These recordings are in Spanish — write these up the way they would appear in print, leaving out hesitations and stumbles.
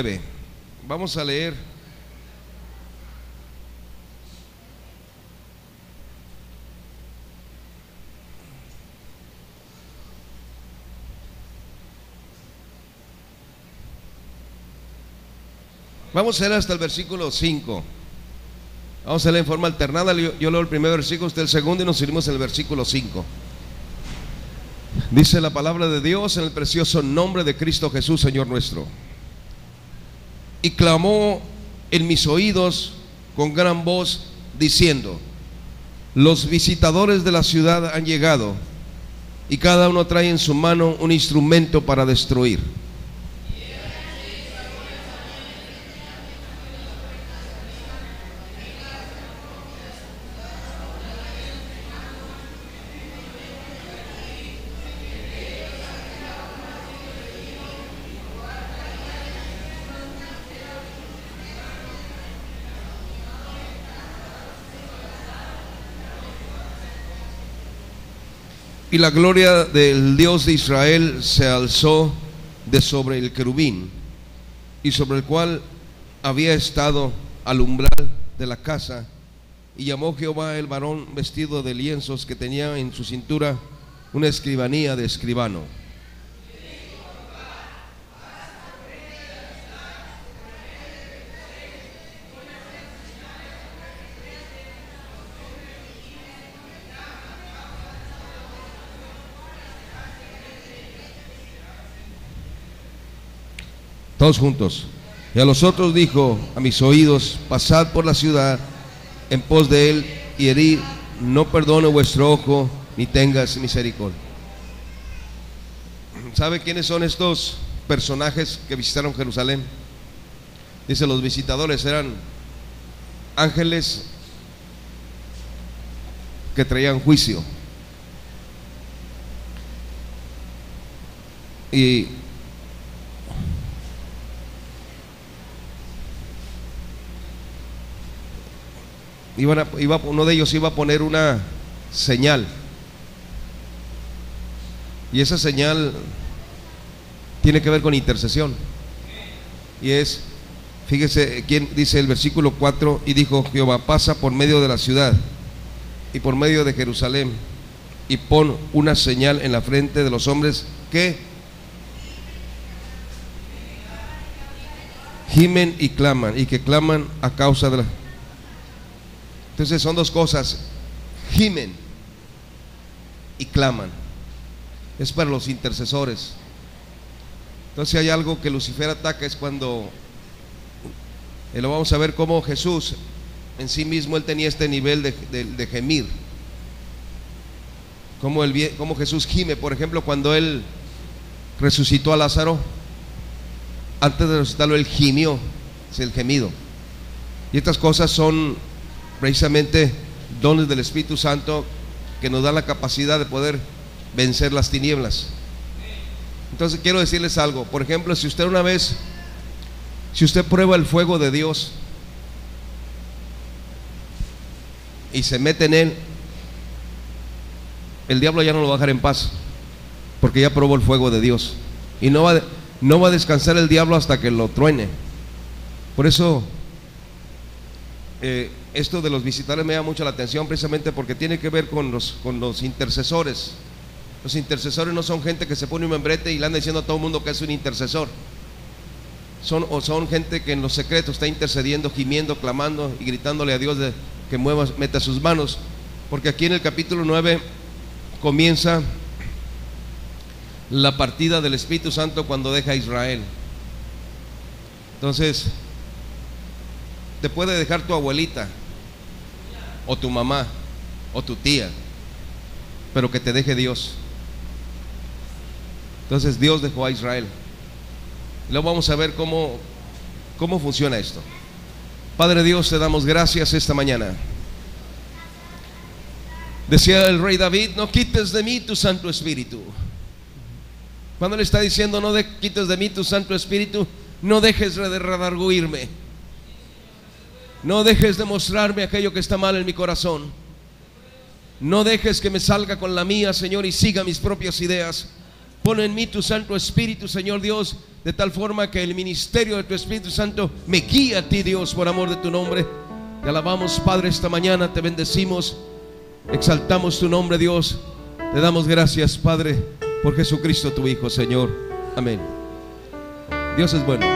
9. Vamos a leer hasta el versículo 5. Vamos a leer en forma alternada. Yo leo el primer versículo, usted el segundo, y nos iremos en el versículo 5. Dice la palabra de Dios: en el precioso nombre de Cristo Jesús, Señor nuestro. Y clamó en mis oídos con gran voz, diciendo: los visitadores de la ciudad han llegado, y cada uno trae en su mano un instrumento para destruir. Y la gloria del Dios de Israel se alzó de sobre el querubín, y sobre el cual había estado al umbral de la casa. Y llamó Jehová el varón vestido de lienzos, que tenía en su cintura una escribanía de escribano. Todos juntos. Y a los otros dijo a mis oídos: pasad por la ciudad en pos de él y herid, no perdone vuestro ojo, ni tengas misericordia. ¿Sabe quiénes son estos personajes que visitaron Jerusalén? Dice: los visitadores eran ángeles que traían juicio. Y uno de ellos iba a poner una señal, y esa señal tiene que ver con intercesión. Y es, fíjese quién dice el versículo 4: y dijo Jehová: pasa por medio de la ciudad y por medio de Jerusalén, y pon una señal en la frente de los hombres que gimen y claman, y que claman a causa de la... Entonces son dos cosas: gimen y claman. Es para los intercesores. Entonces, si hay algo que Lucifer ataca, es cuando lo vamos a ver cómo Jesús en sí mismo, él tenía este nivel de gemir. Como Jesús gime. Por ejemplo, cuando él resucitó a Lázaro, antes de resucitarlo, él gimió. Es el gemido. Y estas cosas son precisamente dones del Espíritu Santo, que nos dan la capacidad de poder vencer las tinieblas. Entonces quiero decirles algo. Por ejemplo, si usted prueba el fuego de Dios y se mete en él, el diablo ya no lo va a dejar en paz, porque ya probó el fuego de Dios, y no va a descansar el diablo hasta que lo truene. Por eso esto de los visitadores me llama mucho la atención, precisamente porque tiene que ver con los intercesores. Los intercesores no son gente que se pone un membrete y le anda diciendo a todo el mundo que es un intercesor. Son gente que en los secretos está intercediendo, gimiendo, clamando y gritándole a Dios que meta sus manos. Porque aquí en el capítulo 9 comienza la partida del Espíritu Santo cuando deja a Israel. Entonces, te puede dejar tu abuelita, o tu mamá, o tu tía, pero que te deje Dios. Entonces Dios dejó a Israel. Y luego vamos a ver cómo funciona esto. Padre Dios, te damos gracias esta mañana. Decía el rey David: no quites de mí tu Santo Espíritu. Cuando le está diciendo: no quites de mí tu Santo Espíritu, no dejes de redarguirme, no dejes de mostrarme aquello que está mal en mi corazón, no dejes que me salga con la mía, Señor, y siga mis propias ideas. Pon en mí tu Santo Espíritu, Señor Dios, de tal forma que el ministerio de tu Espíritu Santo me guíe a ti, Dios, por amor de tu nombre. Te alabamos, Padre, esta mañana, te bendecimos, exaltamos tu nombre, Dios. Te damos gracias, Padre, por Jesucristo tu Hijo, Señor. Amén. Dios es bueno.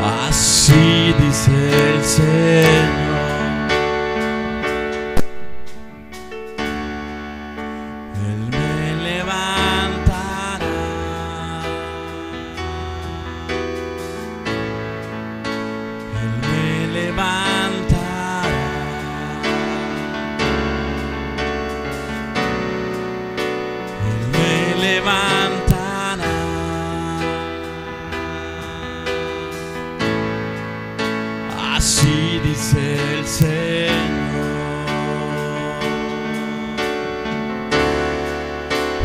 Así dice el Señor. Él me levantará. Él me levantará. Él me levantará. Así dice el Señor.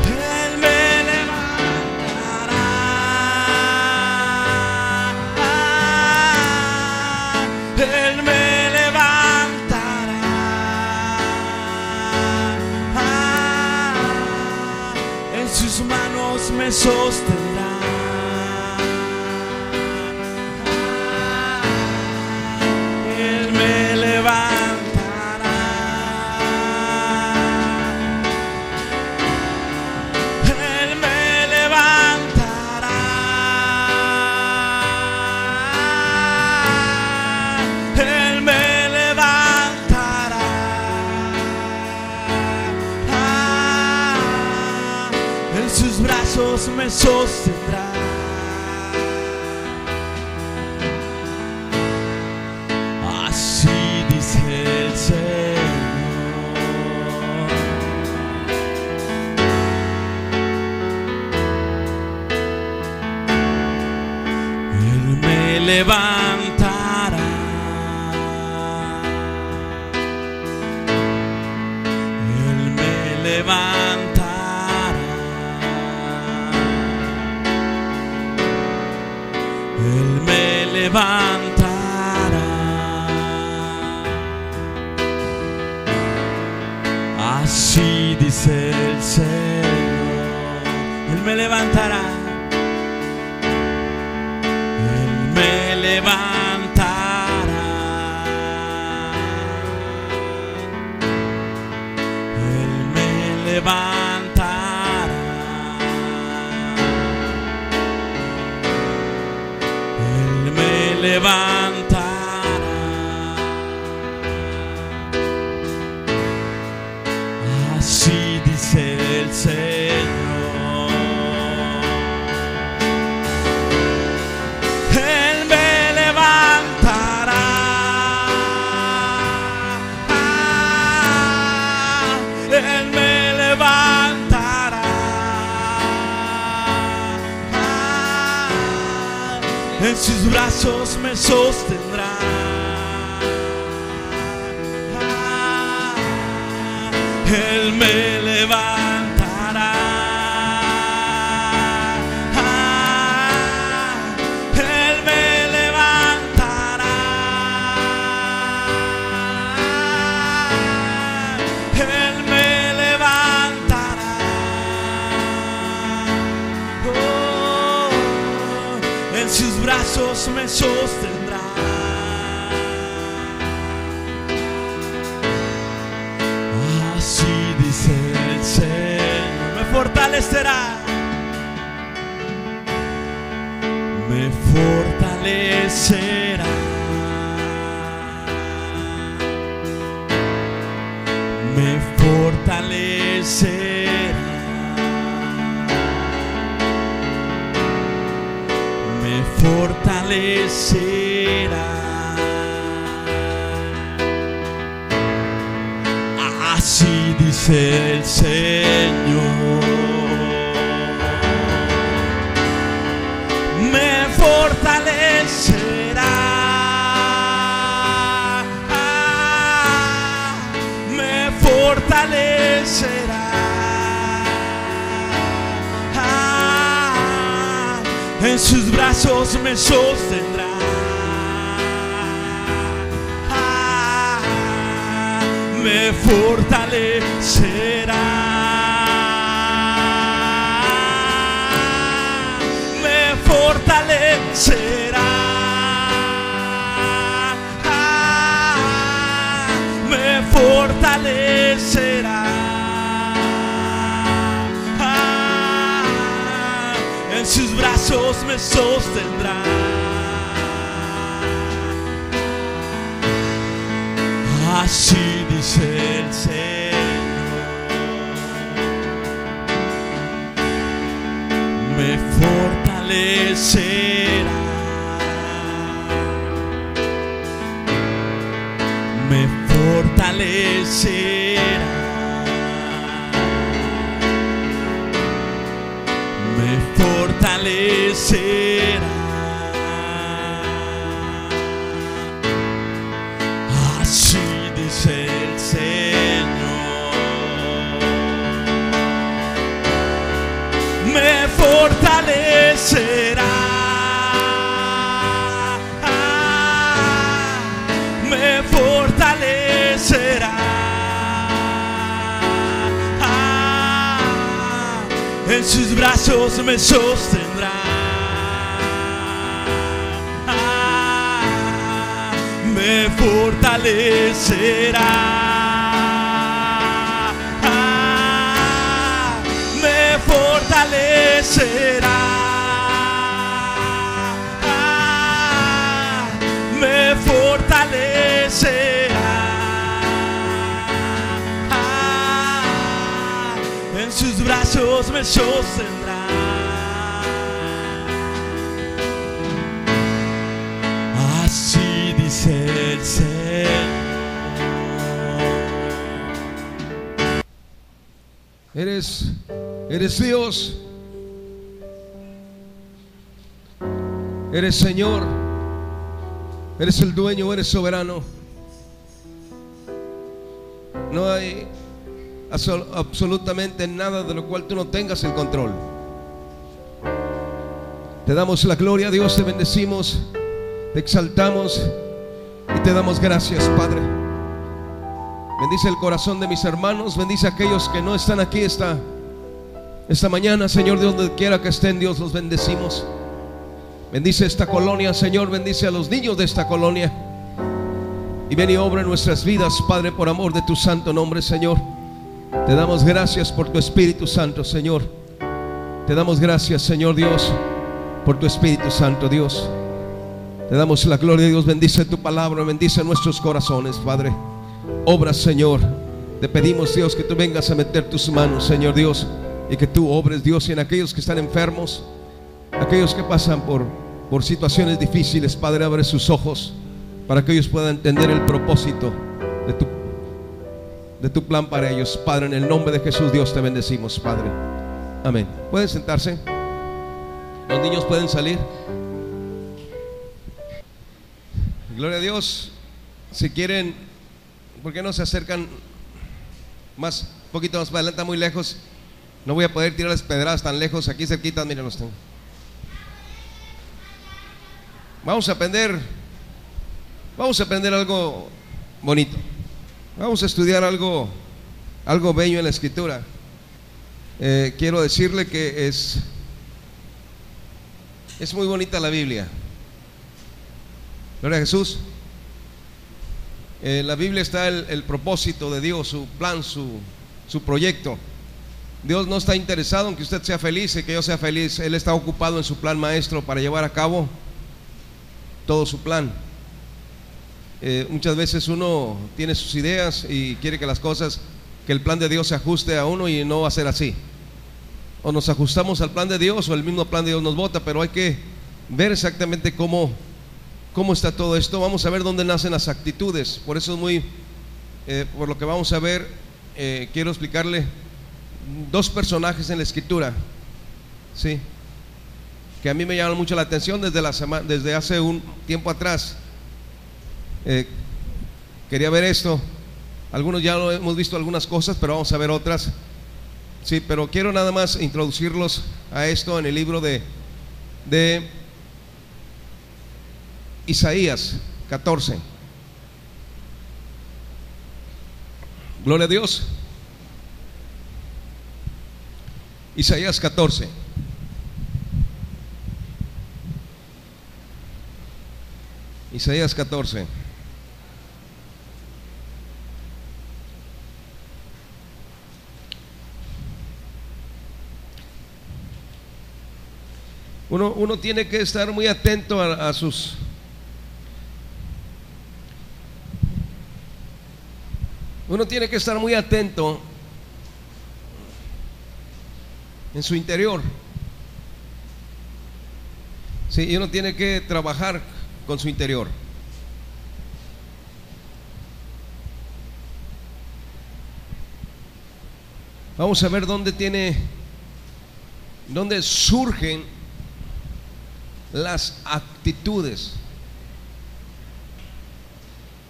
Él me levantará. Él me levantará. En sus manos me sostendrá. En sus brazos me sostendrá. Así dice el Señor. Él me levantará. Él me levantará. Él me levantará. Así dice el Señor. Él me levantará. Él me levantará. Él me levantará. Levantará. Así dice el Señor. Él me levantará. Él me levantará. En sus brazos me sostendrá. Él me levantará. Él me levantará. en sus brazos me sostendrá. Así dice el Señor, me fortalecerá, me fortalecerá, me fortalecerá, me fortalecerá. Así dice el Señor, me fortalecerá, me fortalecerá, en sus brazos me sostendrá, me fortalecerá, me fortalecerá, me fortalecerá, en sus brazos me sostendrá. Así dice el Señor, me fortalecerá, me fortalecerá, me fortalecerá. Así dice el Señor, me fortalecerá, me fortalecerá, en sus brazos me sostendrá, me fortalecerá, me fortalecerá, me fortalecerá, en sus brazos me sostendrá. Así dice el Señor. Eres Dios, eres Señor, eres el dueño, eres soberano. No hay absolutamente nada de lo cual tú no tengas el control. Te damos la gloria, Dios, te bendecimos, te exaltamos y te damos gracias, Padre. Bendice el corazón de mis hermanos, bendice a aquellos que no están aquí esta mañana, Señor, de donde quiera que estén, Dios, los bendecimos. Bendice esta colonia, Señor, bendice a los niños de esta colonia. Y ven y obra en nuestras vidas, Padre, por amor de tu santo nombre, Señor. Te damos gracias por tu Espíritu Santo, Señor. Te damos gracias, Señor Dios, por tu Espíritu Santo, Dios. Te damos la gloria, Dios. Bendice tu palabra, bendice nuestros corazones, Padre. Obra, Señor. Te pedimos, Dios, que tú vengas a meter tus manos, Señor Dios, y que tú obres, Dios, en aquellos que están enfermos, aquellos que pasan por situaciones difíciles. Padre, abre sus ojos para que ellos puedan entender el propósito de tu plan para ellos. Padre, en el nombre de Jesús, Dios, te bendecimos, Padre. Amén. Pueden sentarse. Los niños pueden salir. Gloria a Dios. Si quieren, ¿por qué no se acercan más, un poquito más para adelante? Muy lejos. No voy a poder tirar las pedradas tan lejos. Aquí cerquita, miren, los tengo. Vamos a aprender algo bonito. Vamos a estudiar algo bello en la Escritura. Quiero decirle que Es muy bonita la Biblia. Gloria a Jesús. En la Biblia está el propósito de Dios, su plan, su proyecto. Dios no está interesado en que usted sea feliz y que yo sea feliz. Él está ocupado en su plan maestro para llevar a cabo todo su plan. Muchas veces uno tiene sus ideas y quiere que las cosas, que el plan de Dios se ajuste a uno, y no va a ser así. O nos ajustamos al plan de Dios o el mismo plan de Dios nos bota, pero hay que ver exactamente cómo está todo esto. Vamos a ver dónde nacen las actitudes. Por eso es muy, por lo que vamos a ver, quiero explicarle dos personajes en la Escritura, sí, que a mí me llaman mucho la atención desde hace un tiempo atrás. Quería ver esto. Algunos ya lo hemos visto algunas cosas, pero vamos a ver otras. Sí, pero quiero nada más introducirlos a esto en el libro de Isaías 14. Gloria a Dios. Isaías 14. Isaías 14. Uno tiene que estar muy atento a sus... Uno tiene que estar muy atento en su interior. Sí, y uno tiene que trabajar con su interior. Vamos a ver dónde surgen las actitudes.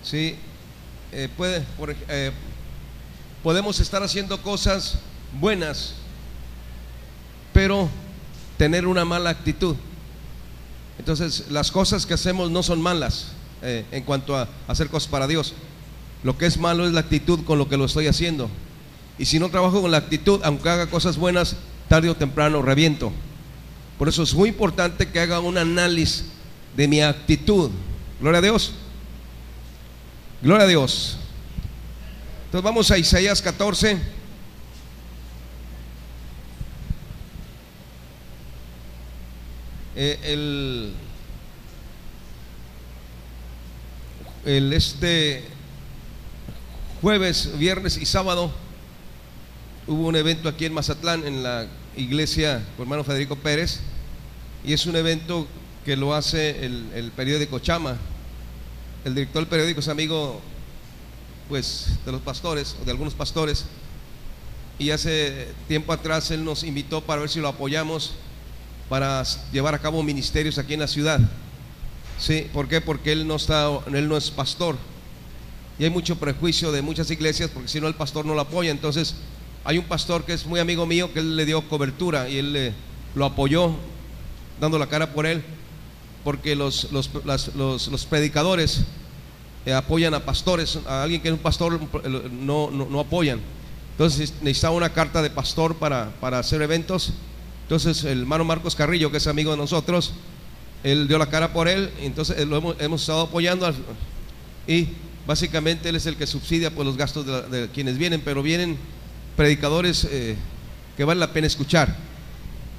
Sí, podemos estar haciendo cosas buenas, pero tener una mala actitud. Entonces, las cosas que hacemos no son malas en cuanto a hacer cosas para Dios. Lo que es malo es la actitud con lo que lo estoy haciendo. Y si no trabajo con la actitud, aunque haga cosas buenas, tarde o temprano reviento. Por eso es muy importante que haga un análisis de mi actitud. Gloria a Dios. Gloria a Dios. Entonces vamos a Isaías 14. Este jueves, viernes y sábado hubo un evento aquí en Mazatlán, en la iglesia por hermano Federico Pérez, y es un evento que lo hace el periódico Chama. El director del periódico es amigo, pues, de los pastores, o de algunos pastores, y hace tiempo atrás él nos invitó para ver si lo apoyamos para llevar a cabo ministerios aquí en la ciudad. Sí, ¿por qué? Porque él no es pastor, y hay mucho prejuicio de muchas iglesias, porque si no el pastor no lo apoya. Entonces hay un pastor que es muy amigo mío, que él le dio cobertura y él lo apoyó, dando la cara por él, porque los predicadores apoyan a pastores. A alguien que es un pastor no apoyan. Entonces necesitaba una carta de pastor para hacer eventos. Entonces el hermano Marcos Carrillo, que es amigo de nosotros, él dio la cara por él. Entonces lo hemos estado apoyando, y básicamente él es el que subsidia pues los gastos de quienes vienen, pero vienen predicadores que vale la pena escuchar.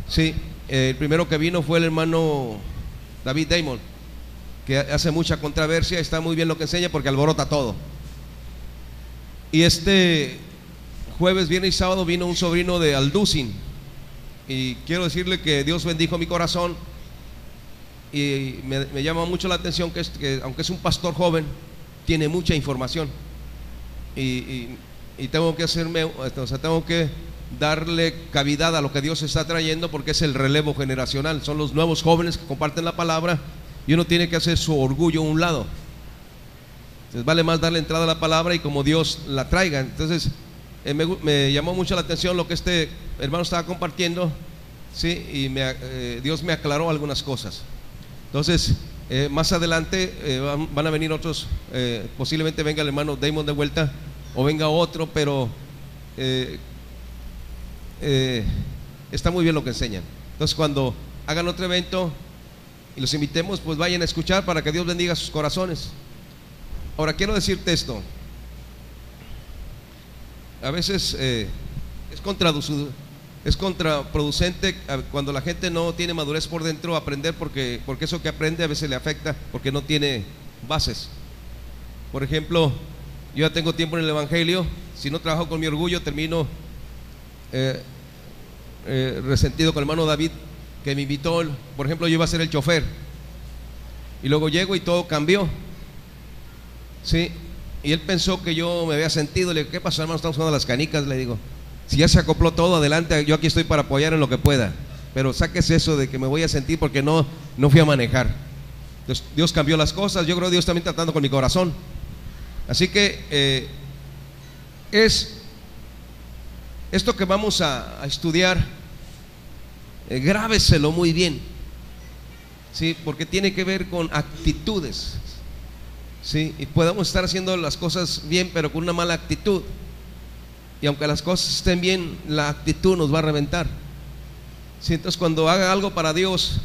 Sí, el primero que vino fue el hermano David Damon, que hace mucha controversia, está muy bien lo que enseña porque alborota todo. Y este jueves, viernes y sábado vino un sobrino de Alducin, y quiero decirle que Dios bendijo mi corazón, y me llama mucho la atención que aunque es un pastor joven, tiene mucha información, y tengo que darle cavidad a lo que Dios está trayendo, porque es el relevo generacional, son los nuevos jóvenes que comparten la palabra, y uno tiene que hacer su orgullo a un lado. Entonces vale más darle entrada a la palabra y como Dios la traiga. Entonces me llamó mucho la atención lo que este hermano estaba compartiendo, ¿sí? Y Dios me aclaró algunas cosas. Entonces más adelante van a venir otros, posiblemente venga el hermano Damon de vuelta, o venga otro, pero está muy bien lo que enseñan. Entonces cuando hagan otro evento, y los invitemos, pues vayan a escuchar para que Dios bendiga sus corazones. Ahora quiero decirte esto. A veces es contraproducente cuando la gente no tiene madurez por dentro aprender, porque eso que aprende a veces le afecta porque no tiene bases. Por ejemplo, yo ya tengo tiempo en el Evangelio. Si no trabajo con mi orgullo, termino resentido con el hermano David, que me invitó. Por ejemplo, yo iba a ser el chofer y luego llego y todo cambió, ¿sí? Y él pensó que yo me había sentido. Le digo, ¿qué pasó, hermano? Estamos jugando a las canicas. Le digo, si ya se acopló todo, adelante, yo aquí estoy para apoyar en lo que pueda, pero sáquese eso de que me voy a sentir porque no fui a manejar. Entonces, Dios cambió las cosas. Yo creo que Dios también tratando con mi corazón. Así que esto que vamos a estudiar, grábeselo muy bien, ¿sí? Porque tiene que ver con actitudes, ¿sí? Y podemos estar haciendo las cosas bien, pero con una mala actitud. Y aunque las cosas estén bien, la actitud nos va a reventar, ¿sí? Entonces, cuando haga algo para Dios,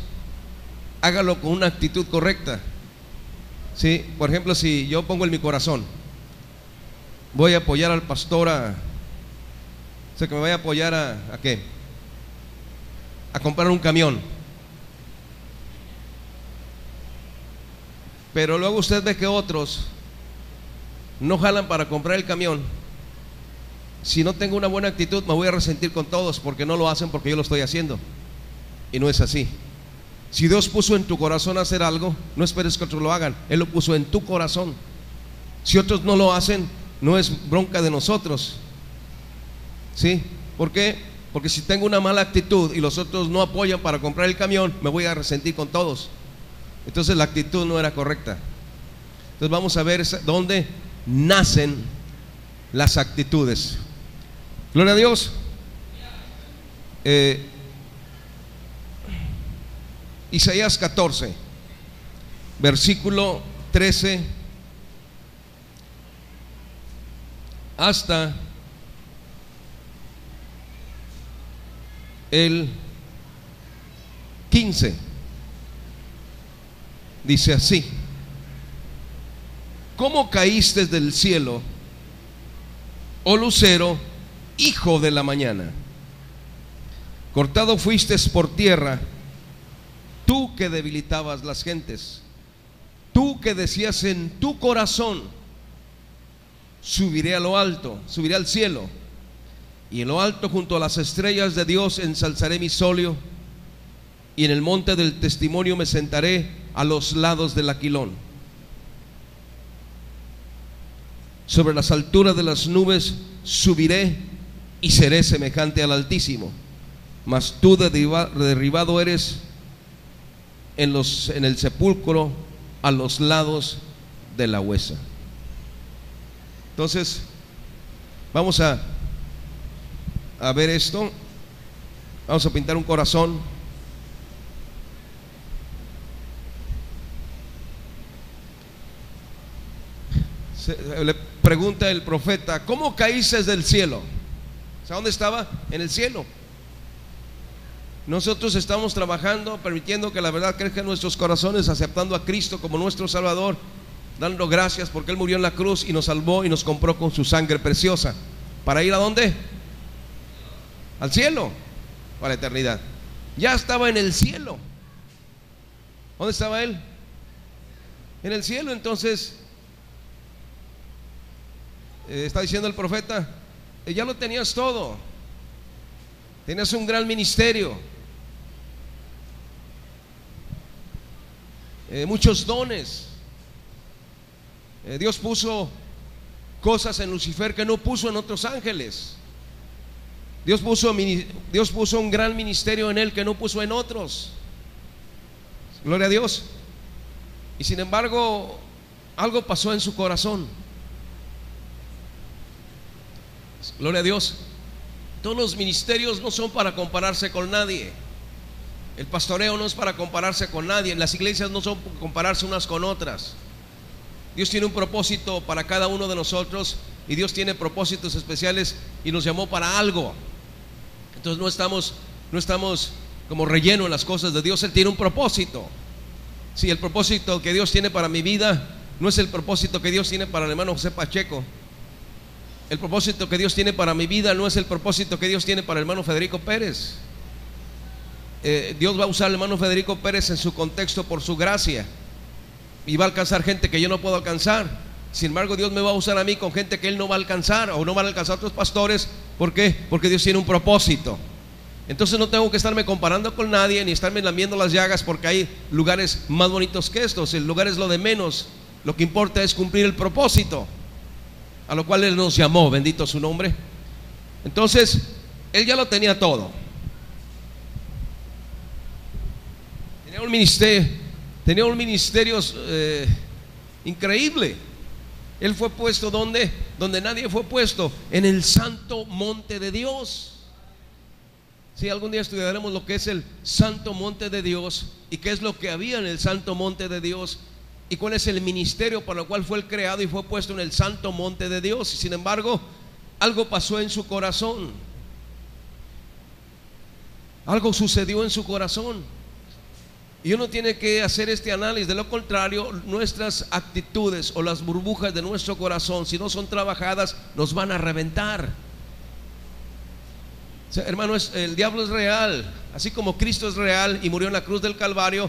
hágalo con una actitud correcta, ¿sí? Por ejemplo, si yo pongo en mi corazón, voy a apoyar al pastor o sea, que me vaya a apoyar ¿a qué? A comprar un camión. Pero luego usted ve que otros no jalan para comprar el camión. Si no tengo una buena actitud, me voy a resentir con todos porque no lo hacen porque yo lo estoy haciendo. Y no es así. Si Dios puso en tu corazón hacer algo, no esperes que otros lo hagan. Él lo puso en tu corazón. Si otros no lo hacen, no es bronca de nosotros, ¿sí? ¿Por qué? Porque si tengo una mala actitud y los otros no apoyan para comprar el camión, me voy a resentir con todos. Entonces la actitud no era correcta. Entonces vamos a ver dónde nacen las actitudes. Gloria a Dios. Isaías 14, versículo 13 hasta el 15. Dice así: ¿cómo caíste del cielo, oh lucero, hijo de la mañana? Cortado fuiste por tierra, tú que debilitabas las gentes, tú que decías en tu corazón, subiré a lo alto, subiré al cielo, y en lo alto junto a las estrellas de Dios ensalzaré mi solio, y en el monte del testimonio me sentaré a los lados del Aquilón. Sobre las alturas de las nubes subiré y seré semejante al Altísimo, mas tú derribado eres en el sepulcro a los lados de la huesa. Entonces vamos a ver esto. Vamos a pintar un corazón. Le pregunta el profeta: ¿cómo caíste del cielo? O sea, ¿dónde estaba? En el cielo. Nosotros estamos trabajando, permitiendo que la verdad crezca en nuestros corazones, aceptando a Cristo como nuestro Salvador, dando gracias porque Él murió en la cruz y nos salvó y nos compró con su sangre preciosa. ¿Para ir a dónde? Al cielo, para la eternidad. Ya estaba en el cielo. ¿Dónde estaba Él? En el cielo. Entonces está diciendo el profeta: ya lo tenías todo, tenías un gran ministerio, muchos dones. Dios puso cosas en Lucifer que no puso en otros ángeles. Dios puso un gran ministerio en él que no puso en otros. Gloria a Dios. Y sin embargo, algo pasó en su corazón. Gloria a Dios. Todos los ministerios no son para compararse con nadie. El pastoreo no es para compararse con nadie. Las iglesias no son para compararse unas con otras. Dios tiene un propósito para cada uno de nosotros, y Dios tiene propósitos especiales y nos llamó para algo. Entonces no estamos como relleno en las cosas de Dios. Él tiene un propósito. Si el propósito que Dios tiene para mi vida no es el propósito que Dios tiene para el hermano José Pacheco. El propósito que Dios tiene para mi vida no es el propósito que Dios tiene para el hermano Federico Pérez. Dios va a usar al hermano Federico Pérez en su contexto por su gracia, y va a alcanzar gente que yo no puedo alcanzar. Sin embargo, Dios me va a usar a mí con gente que Él no va a alcanzar, o no van a alcanzar otros pastores. ¿Por qué? Porque Dios tiene un propósito. Entonces no tengo que estarme comparando con nadie, ni estarme lamiendo las llagas, porque hay lugares más bonitos que estos. El lugar es lo de menos. Lo que importa es cumplir el propósito a lo cual Él nos llamó, bendito su nombre. Entonces, Él ya lo tenía todo. Tenía un ministerio increíble. Él fue puesto donde nadie fue puesto, en el santo monte de Dios. Si algún día estudiaremos lo que es el santo monte de Dios, y qué es lo que había en el santo monte de Dios, y cuál es el ministerio para el cual fue creado y fue puesto en el santo monte de Dios. Y sin embargo, algo pasó en su corazón. Algo sucedió en su corazón. Y uno tiene que hacer este análisis. De lo contrario, nuestras actitudes o las burbujas de nuestro corazón, si no son trabajadas, nos van a reventar. O sea, hermano, el diablo es real. Así como Cristo es real y murió en la cruz del Calvario,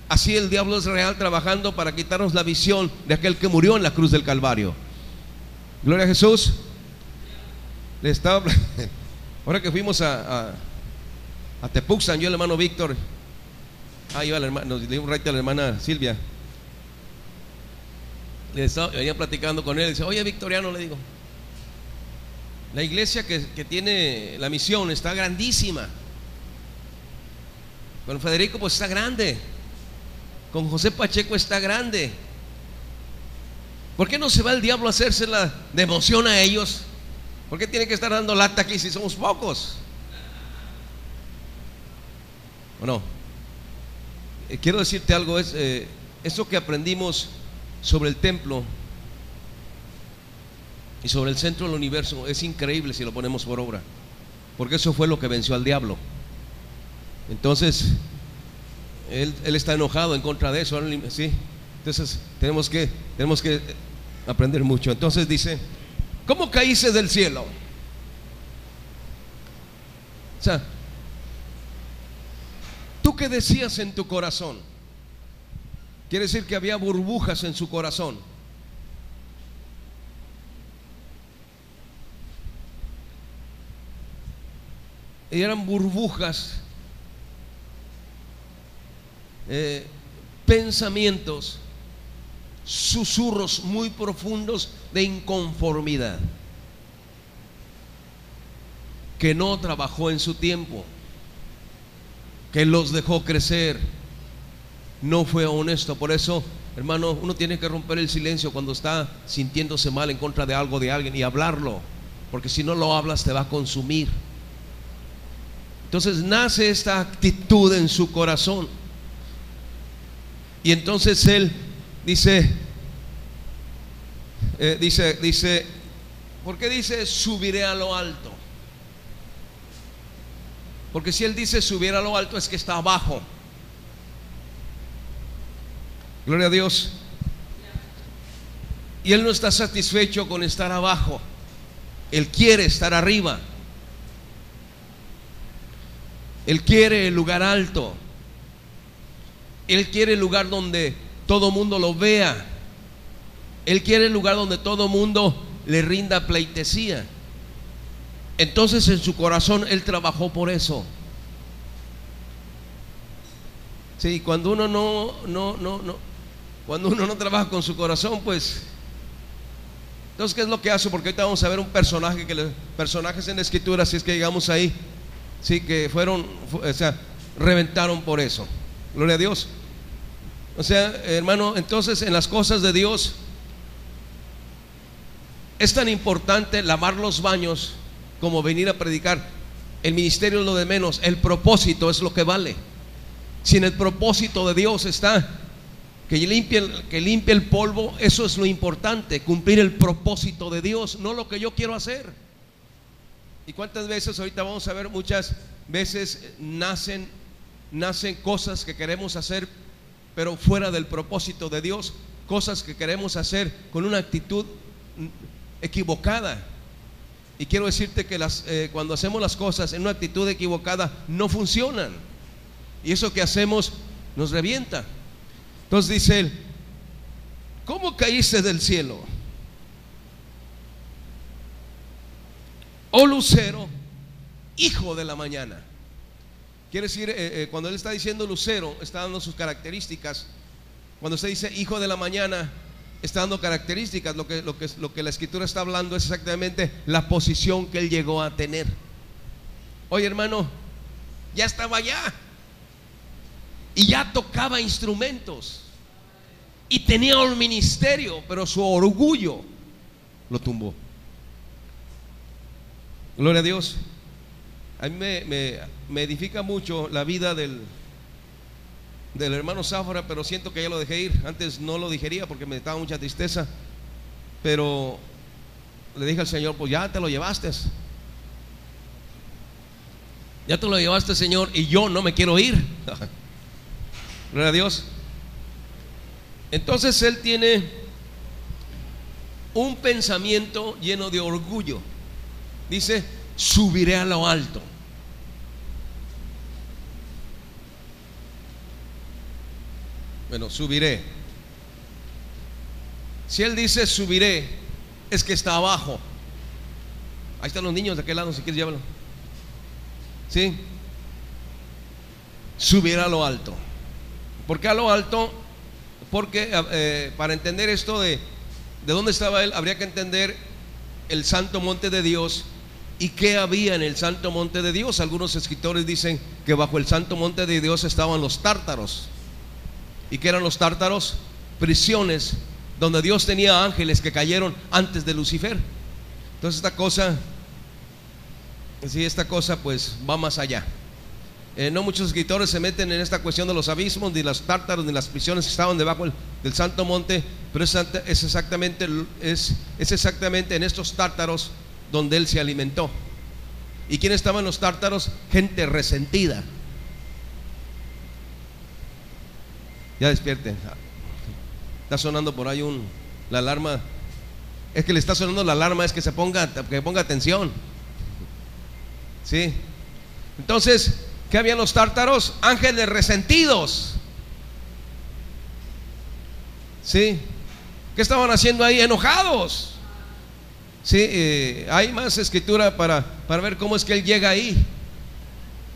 así el diablo es real, trabajando para quitarnos la visión de aquel que murió en la cruz del Calvario. Gloria a Jesús. Le estaba ahora que fuimos a Tepuxan, yo el hermano Víctor, iba el hermano, nos dio un rato a la hermana Silvia. Venía platicando con él, dice: oye, Victoriano, le digo, la iglesia que tiene la misión está grandísima. Con Federico pues está grande, con José Pacheco está grande. ¿Por qué no se va el diablo a hacérsela de emoción a ellos? ¿Por qué tiene que estar dando lata aquí si somos pocos? ¿O no? Quiero decirte algo, eso que aprendimos sobre el templo y sobre el centro del universo es increíble si lo ponemos por obra, porque eso fue lo que venció al diablo. Entonces él está enojado en contra de eso, ¿sí? Entonces tenemos que aprender mucho. Entonces dice: ¿cómo caíste del cielo? O sea, ¿tú qué decías en tu corazón? Quiere decir que había burbujas en su corazón. Y eran burbujas, pensamientos, susurros muy profundos de inconformidad, que no trabajó en su tiempo, que los dejó crecer, no fue honesto. Por eso, hermano, uno tiene que romper el silencio cuando está sintiéndose mal en contra de algo, de alguien, y hablarlo, porque si no lo hablas te va a consumir. Entonces nace esta actitud en su corazón, y entonces él dice, ¿por qué dice subiré a lo alto? Porque si él dice subir a lo alto, es que está abajo. Gloria a Dios. Y él no está satisfecho con estar abajo, él quiere estar arriba. Él quiere el lugar alto. Él quiere el lugar donde todo mundo lo vea. Él quiere el lugar donde todo mundo le rinda pleitesía. Entonces en su corazón él trabajó por eso. Sí, cuando uno cuando uno no trabaja con su corazón, pues entonces ¿qué es lo que hace? Porque ahorita vamos a ver un personaje personajes en la escritura, si es que llegamos ahí, sí, que reventaron por eso. Gloria a Dios. O sea, hermano, entonces en las cosas de Dios es tan importante lavar los baños como venir a predicar. El ministerio es lo de menos, el propósito es lo que vale. Si en el propósito de Dios está que limpie el polvo, eso es lo importante, cumplir el propósito de Dios, no lo que yo quiero hacer. Y cuántas veces, ahorita vamos a ver, muchas veces nacen cosas que queremos hacer pero fuera del propósito de Dios, cosas que queremos hacer con una actitud equivocada. Y quiero decirte que cuando hacemos las cosas en una actitud equivocada no funcionan, y eso que hacemos nos revienta. Entonces dice él: ¿cómo caíste del cielo, oh lucero, hijo de la mañana? Quiere decir, cuando él está diciendo lucero, está dando sus características. Cuando se dice hijo de la mañana, está dando características. Lo que la escritura está hablando es exactamente la posición que él llegó a tener. Oye, hermano, ya estaba allá y ya tocaba instrumentos y tenía un ministerio, pero su orgullo lo tumbó. Gloria a Dios. A mí me edifica mucho la vida del hermano Záfora, pero siento que ya lo dejé ir. Antes no lo digería porque me daba mucha tristeza, pero le dije al Señor: pues ya te lo llevaste, ya te lo llevaste, Señor, y yo no me quiero ir. Gloria a Dios. Entonces él tiene un pensamiento lleno de orgullo. Dice: subiré a lo alto. Bueno, subiré. Si él dice subiré, es que está abajo. Ahí están los niños de aquel lado, si quieres llévalo. ¿Sí? Subirá a lo alto. ¿Por qué a lo alto? Porque para entender esto de dónde estaba él, habría que entender el santo monte de Dios y qué había en el santo monte de Dios. Algunos escritores dicen que bajo el santo monte de Dios estaban los tártaros. ¿Y qué eran los tártaros? Prisiones donde Dios tenía ángeles que cayeron antes de Lucifer. Entonces esta cosa pues va más allá. No muchos escritores se meten en esta cuestión de los abismos, ni los tártaros, ni las prisiones que estaban debajo del santo monte, pero es exactamente en estos tártaros donde él se alimentó. ¿Y quién estaba en los tártaros? Gente resentida. Ya despierten. Está sonando por ahí la alarma. Es que le está sonando la alarma, es que ponga atención. ¿Sí? Entonces, ¿qué había en los tártaros? Ángeles resentidos. ¿Sí? ¿Qué estaban haciendo ahí? Enojados. ¿Sí? Hay más escritura para ver cómo es que él llega ahí,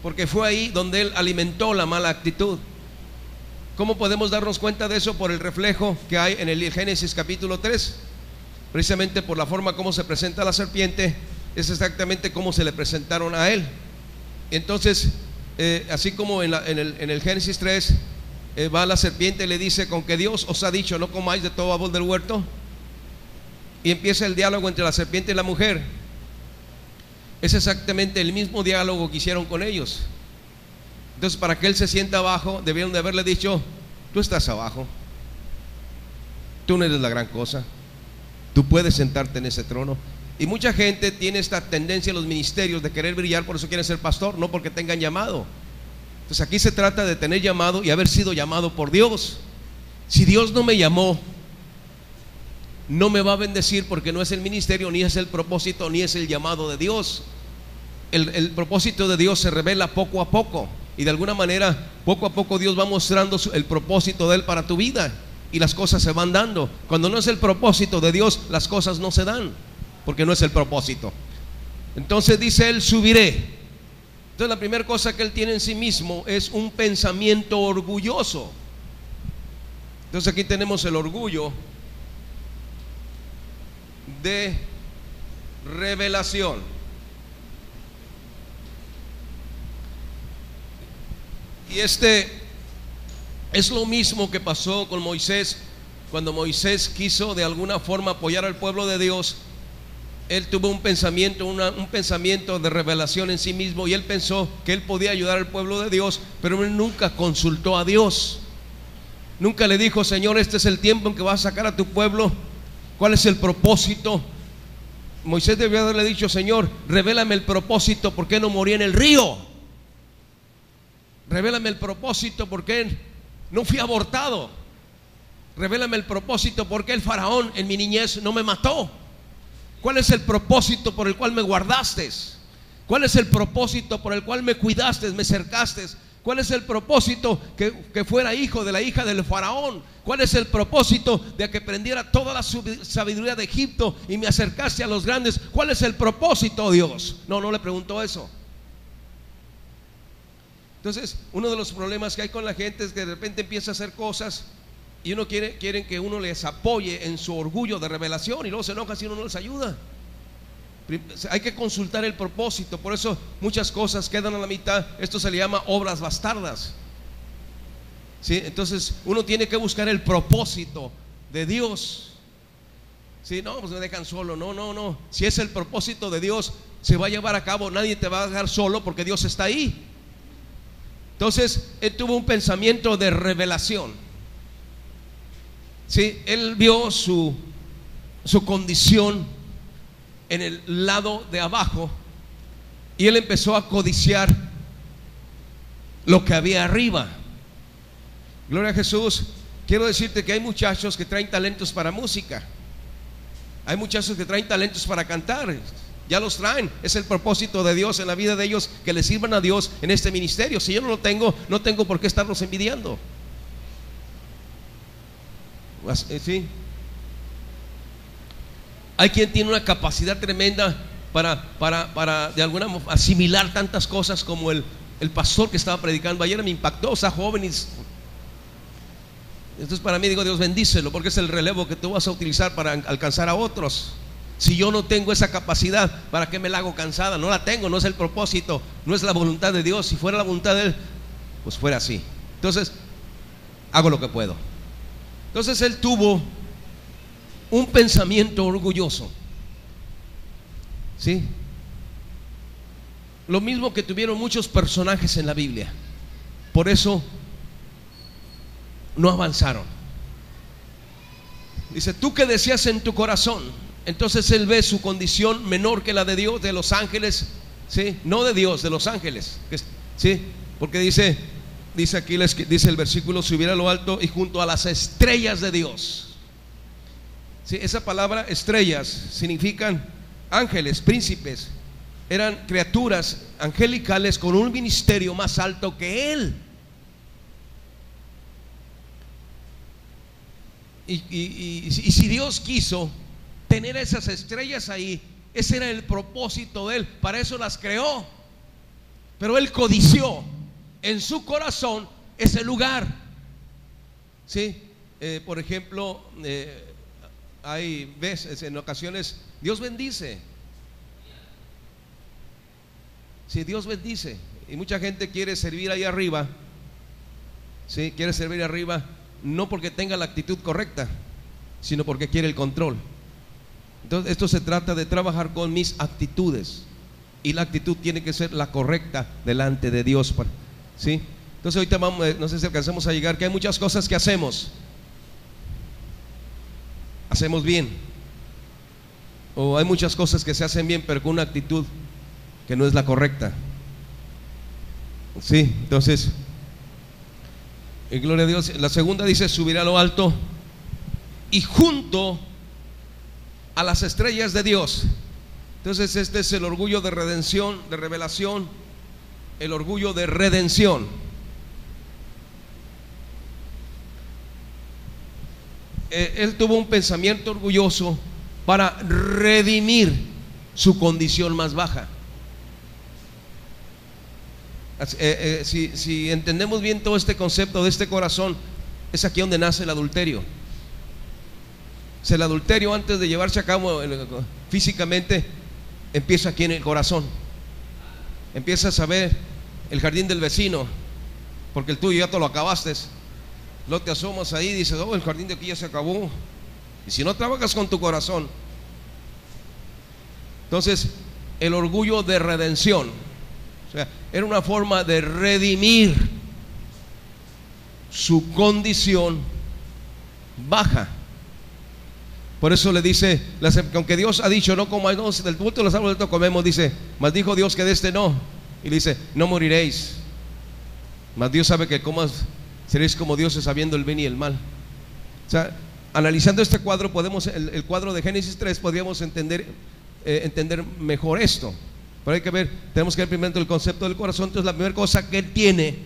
porque fue ahí donde él alimentó la mala actitud. ¿Cómo podemos darnos cuenta de eso? Por el reflejo que hay en el Génesis capítulo 3. Precisamente por la forma como se presenta la serpiente, es exactamente como se le presentaron a él. Entonces, así como en el Génesis 3, va la serpiente y le dice: con que Dios os ha dicho, no comáis de todo árbol del huerto. Y empieza el diálogo entre la serpiente y la mujer. Es exactamente el mismo diálogo que hicieron con ellos. Entonces, para que él se sienta abajo, debieron de haberle dicho: tú estás abajo, tú no eres la gran cosa, tú puedes sentarte en ese trono. Y mucha gente tiene esta tendencia en los ministerios de querer brillar, por eso quieren ser pastor, no porque tengan llamado. Entonces aquí se trata de tener llamado y haber sido llamado por Dios. Si Dios no me llamó, no me va a bendecir, porque no es el ministerio, ni es el propósito, ni es el llamado de Dios. El propósito de Dios se revela poco a poco, y de alguna manera poco a poco Dios va mostrando el propósito de él para tu vida, y las cosas se van dando. Cuando no es el propósito de Dios, las cosas no se dan, porque no es el propósito. Entonces dice él: subiré. Entonces la primera cosa que él tiene en sí mismo es un pensamiento orgulloso. Entonces aquí tenemos el orgullo de revelación. Y es lo mismo que pasó con Moisés. Cuando Moisés quiso de alguna forma apoyar al pueblo de Dios, él tuvo un pensamiento de revelación en sí mismo, y él pensó que él podía ayudar al pueblo de Dios, pero él nunca consultó a Dios. Nunca le dijo: Señor, este es el tiempo en que vas a sacar a tu pueblo, ¿cuál es el propósito? Moisés debió haberle dicho: Señor, revélame el propósito, ¿por qué no morí en el río? Revélame el propósito, ¿por qué no fui abortado. Revélame el propósito, porque el faraón en mi niñez no me mató. ¿Cuál es el propósito por el cual me guardaste? ¿Cuál es el propósito por el cual me cuidaste, me cercaste? ¿Cuál es el propósito que fuera hijo de la hija del faraón? ¿Cuál es el propósito de que aprendiera toda la sabiduría de Egipto y me acercaste a los grandes? ¿Cuál es el propósito, Dios? No le preguntó eso. Entonces, uno de los problemas que hay con la gente es que de repente empieza a hacer cosas y quieren que uno les apoye en su orgullo de revelación, y luego se enoja si uno no les ayuda. Hay que consultar el propósito. Por eso muchas cosas quedan a la mitad. Esto se le llama obras bastardas, ¿sí? Entonces uno tiene que buscar el propósito de Dios, ¿sí? No, pues me dejan solo. No. Si es el propósito de Dios, se va a llevar a cabo. Nadie te va a dejar solo, porque Dios está ahí. Entonces él tuvo un pensamiento de revelación, ¿sí? Él vio su condición en el lado de abajo, y él empezó a codiciar lo que había arriba. Gloria a Jesús. Quiero decirte que hay muchachos que traen talentos para música, hay muchachos que traen talentos para cantar, ya los traen. Es el propósito de Dios en la vida de ellos, que le sirvan a Dios en este ministerio. Si yo no lo tengo, no tengo por qué estarlos envidiando, ¿sí? Hay quien tiene una capacidad tremenda para de alguna manera asimilar tantas cosas, como el pastor que estaba predicando ayer. Me impactó, o sea, jóvenes. Entonces para mí, digo, Dios bendícelo, porque es el relevo que tú vas a utilizar para alcanzar a otros. Si yo no tengo esa capacidad, ¿para qué me la hago cansada? No la tengo, no es el propósito, no es la voluntad de Dios. Si fuera la voluntad de Él, pues fuera así. Entonces hago lo que puedo. Entonces él tuvo un pensamiento orgulloso, ¿sí? Lo mismo que tuvieron muchos personajes en la Biblia. Por eso no avanzaron. Dice: tú que decías en tu corazón. Entonces él ve su condición menor que la de Dios, de los ángeles, ¿sí? No de Dios, de los ángeles, ¿sí? Porque dice aquí, dice el versículo: subirá a lo alto y junto a las estrellas de Dios. Sí, esa palabra estrellas significan ángeles, príncipes. Eran criaturas angelicales con un ministerio más alto que él. Y si Dios quiso tener esas estrellas ahí, ese era el propósito de él. Para eso las creó. Pero él codició en su corazón ese lugar, ¿sí? Por ejemplo, hay veces, en ocasiones, Dios bendice. Sí, Dios bendice. Y mucha gente quiere servir ahí arriba, ¿sí? Quiere servir arriba, no porque tenga la actitud correcta, sino porque quiere el control. Entonces esto se trata de trabajar con mis actitudes, y la actitud tiene que ser la correcta delante de Dios, ¿sí? Entonces ahorita vamos, no sé si alcanzamos a llegar, que hay muchas cosas que hacemos bien, o hay muchas cosas que se hacen bien, pero con una actitud que no es la correcta, ¿sí? Entonces, gloria a Dios. La segunda dice: subirá a lo alto y junto a las estrellas de Dios. Entonces este es el orgullo de redención, de revelación, el orgullo de redención. Él tuvo un pensamiento orgulloso para redimir su condición más baja. Si entendemos bien todo este concepto de este corazón, es aquí donde nace el adulterio. O el adulterio, antes de llevarse a cabo físicamente, empieza aquí en el corazón. Empiezas a ver el jardín del vecino, porque el tuyo ya te lo acabaste. Luego te asomas ahí y dices: oh, el jardín de aquí ya se acabó. Y si no trabajas con tu corazón, entonces el orgullo de redención, o sea, era una forma de redimir su condición baja. Por eso le dice, aunque Dios ha dicho: no comáis del fruto de los árboles, comemos, dice: mas dijo Dios que de este no. Y dice: no moriréis. Mas Dios sabe que comas, seréis como dioses sabiendo el bien y el mal. O sea, analizando este cuadro, el cuadro de Génesis 3, podríamos entender mejor esto. Pero tenemos que ver primero el concepto del corazón. Entonces la primera cosa que él tiene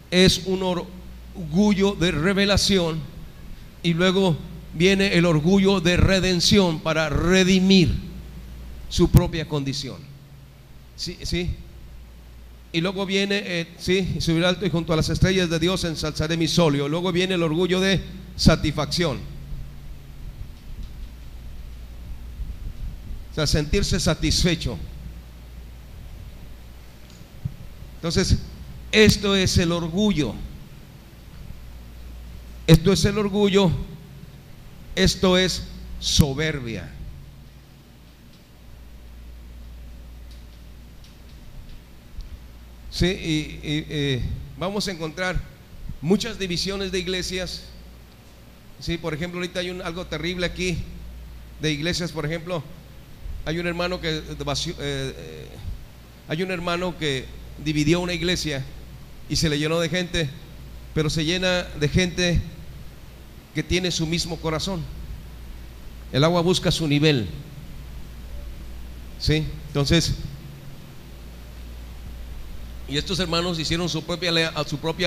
es un orgullo de revelación, y luego viene el orgullo de redención para redimir su propia condición. Sí, sí. Y luego viene, subir alto y junto a las estrellas de Dios ensalzaré mi solio. Luego viene el orgullo de satisfacción. O sea, sentirse satisfecho. Entonces, esto es el orgullo. Esto es el orgullo. Esto es soberbia. Sí, y vamos a encontrar muchas divisiones de iglesias. Sí, por ejemplo, ahorita hay algo terrible aquí de iglesias. Por ejemplo, hay un hermano que dividió una iglesia y se le llenó de gente, pero se llena de gente que tiene su mismo corazón. El agua busca su nivel. Sí, entonces, y estos hermanos hicieron su propia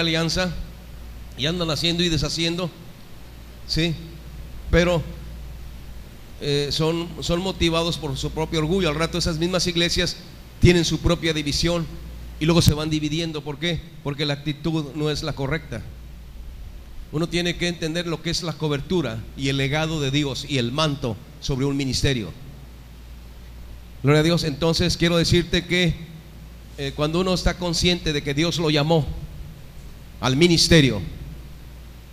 alianza y andan haciendo y deshaciendo. Sí, pero son motivados por su propio orgullo. Al rato esas mismas iglesias tienen su propia división y luego se van dividiendo. ¿Por qué? Porque la actitud no es la correcta. Uno tiene que entender lo que es la cobertura y el legado de Dios y el manto sobre un ministerio. Gloria a Dios. Entonces quiero decirte que cuando uno está consciente de que Dios lo llamó al ministerio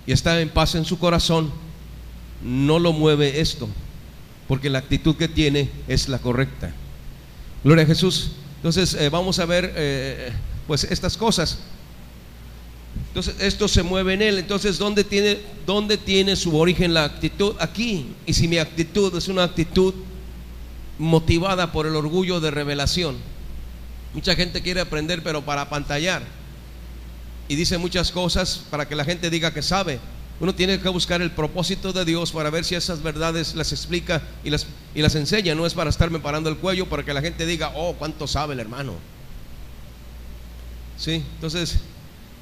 y está en paz en su corazón, no lo mueve esto, porque la actitud que tiene es la correcta. Gloria a Jesús. Entonces vamos a ver pues estas cosas. Entonces esto se mueve en él. Entonces ¿dónde tiene su origen la actitud? Aquí. Y si mi actitud es una actitud motivada por el orgullo de revelación. Mucha gente quiere aprender, pero para apantallar, y dice muchas cosas para que la gente diga que sabe. Uno tiene que buscar el propósito de Dios para ver si esas verdades las explica y las enseña. No es para estarme parando el cuello para que la gente diga, oh, cuánto sabe el hermano. Sí, entonces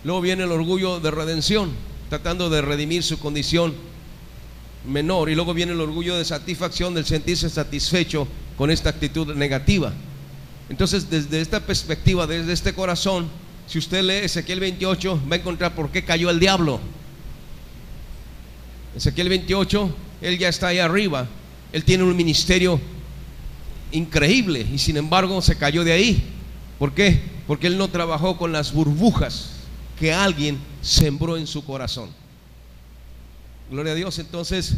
luego viene el orgullo de redención, tratando de redimir su condición menor. Y luego viene el orgullo de satisfacción, del sentirse satisfecho con esta actitud negativa. Entonces, desde esta perspectiva, desde este corazón, si usted lee Ezequiel 28, va a encontrar por qué cayó el diablo. Ezequiel 28, él ya está ahí arriba, él tiene un ministerio increíble y sin embargo se cayó de ahí. ¿Por qué? Porque él no trabajó con las burbujas que alguien sembró en su corazón. Gloria a Dios. Entonces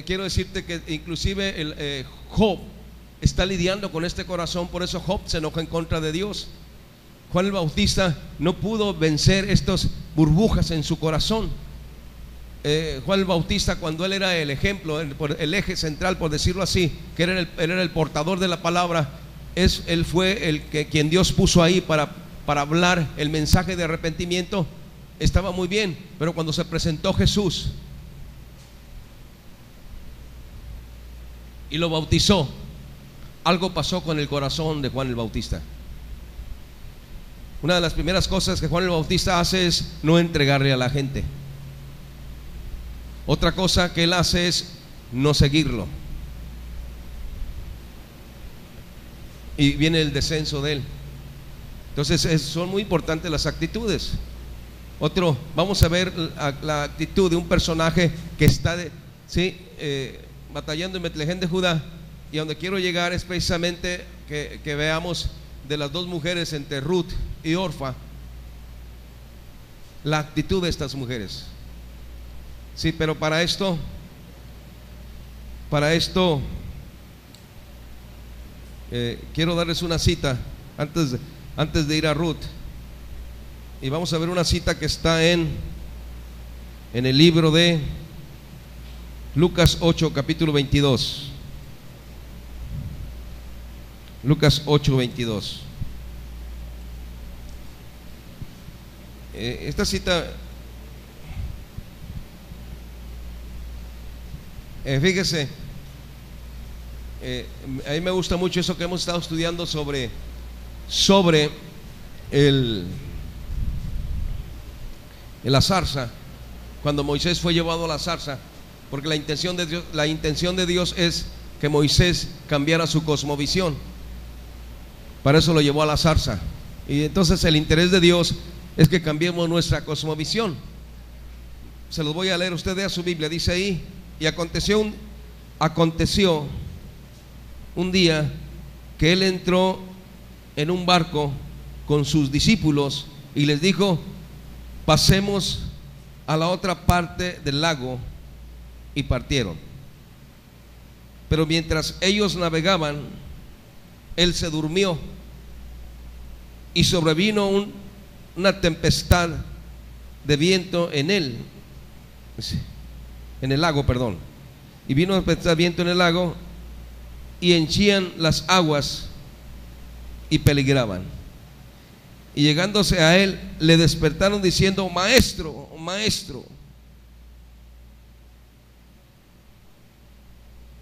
quiero decirte que inclusive Job está lidiando con este corazón. Por eso Job se enojó en contra de Dios. Juan el Bautista no pudo vencer estas burbujas en su corazón. Juan el Bautista, cuando él era el ejemplo, el eje central, por decirlo así, que él era el portador de la palabra, él fue quien Dios puso ahí para hablar el mensaje de arrepentimiento. Estaba muy bien, pero cuando se presentó Jesús y lo bautizó, algo pasó con el corazón de Juan el Bautista. Una de las primeras cosas que Juan el Bautista hace es no entregarle a la gente. Otra cosa que él hace es no seguirlo. Y viene el descenso de él. Entonces son muy importantes las actitudes. Vamos a ver la actitud de un personaje que está batallando en Betlehem de Judá. Y a donde quiero llegar es precisamente que veamos de las dos mujeres, entre Ruth y Orfa, la actitud de estas mujeres. Sí, pero para esto quiero darles una cita antes de ir a Ruth. Y vamos a ver una cita que está en el libro de Lucas 8, capítulo 22. Lucas 8, 22. Esta cita Fíjese, a mí me gusta mucho eso que hemos estado estudiando sobre la zarza, cuando Moisés fue llevado a la zarza, porque la intención de Dios es que Moisés cambiara su cosmovisión. Para eso lo llevó a la zarza. Y entonces el interés de Dios es que cambiemos nuestra cosmovisión. Se los voy a leer, usted vea su Biblia, dice ahí: y aconteció un día que él entró en un barco con sus discípulos y les dijo: pasemos a la otra parte del lago. Y partieron. Pero mientras ellos navegaban, él se durmió, y sobrevino una tempestad de viento en el lago, perdón. Y vino una tempestad de viento en el lago, y henchían las aguas y peligraban. Y llegándose a él, le despertaron diciendo: maestro, maestro,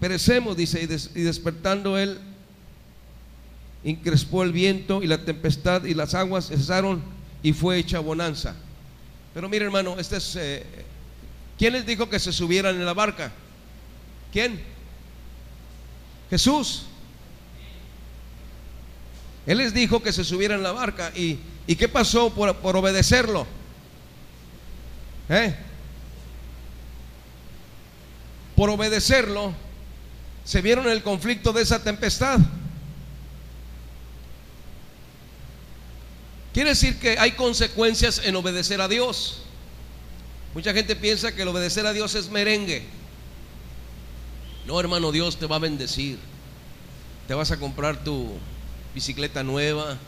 perecemos, dice. Y despertando él, encrespó el viento y la tempestad, y las aguas cesaron, y fue hecha bonanza. Pero mire, hermano, ¿quién les dijo que se subieran en la barca? ¿Quién? Jesús. Él les dijo que se subieran en la barca. ¿Y qué pasó por obedecerlo? Por obedecerlo, se vieron en el conflicto de esa tempestad. Quiere decir que hay consecuencias en obedecer a Dios. Mucha gente piensa que el obedecer a Dios es merengue. No, hermano, Dios te va a bendecir. Te vas a comprar tu bicicleta nueva,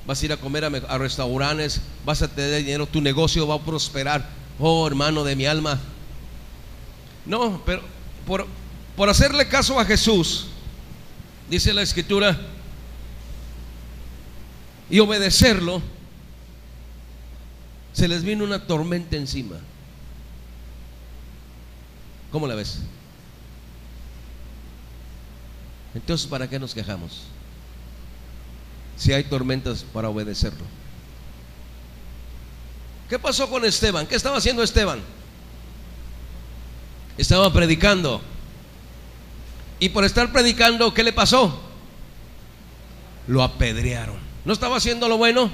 vas a ir a comer a restaurantes, vas a tener dinero, tu negocio va a prosperar. Oh, hermano de mi alma. No, pero por hacerle caso a Jesús, dice la Escritura, y obedecerlo, se les vino una tormenta encima. ¿Cómo la ves? Entonces, ¿para qué nos quejamos? Si hay tormentas para obedecerlo. ¿Qué pasó con Esteban? ¿Qué estaba haciendo Esteban? Estaba predicando. Y por estar predicando, ¿qué le pasó? Lo apedrearon. ¿No estaba haciendo lo bueno?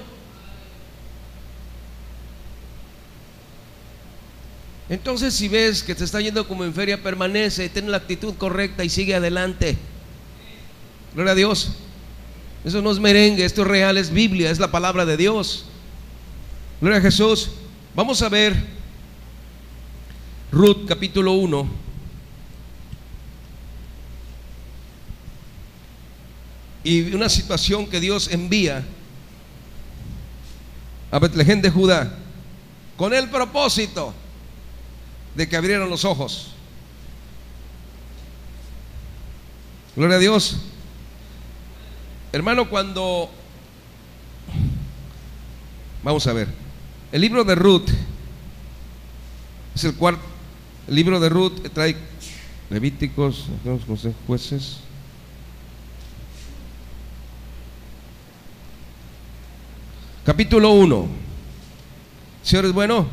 Entonces, si ves que te está yendo como en feria, permanece, ten la actitud correcta y sigue adelante. Gloria a Dios. Eso no es merengue, esto es real, es Biblia, es la palabra de Dios. Gloria a Jesús. Vamos a ver Ruth capítulo 1. Y una situación que Dios envía a Betlehem de Judá con el propósito de que abrieran los ojos. Gloria a Dios. Hermano, vamos a ver, el libro de Ruth es el cuarto. El libro de Ruth trae Levíticos, Jueces, capítulo 1. Señor es bueno.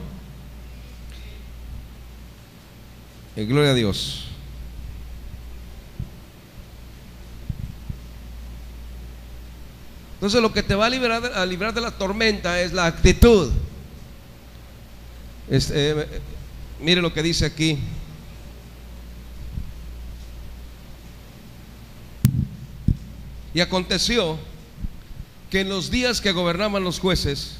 Gloria a Dios. Entonces, lo que te va a librar de la tormenta es la actitud. Mire lo que dice aquí. Y aconteció que en los días que gobernaban los jueces,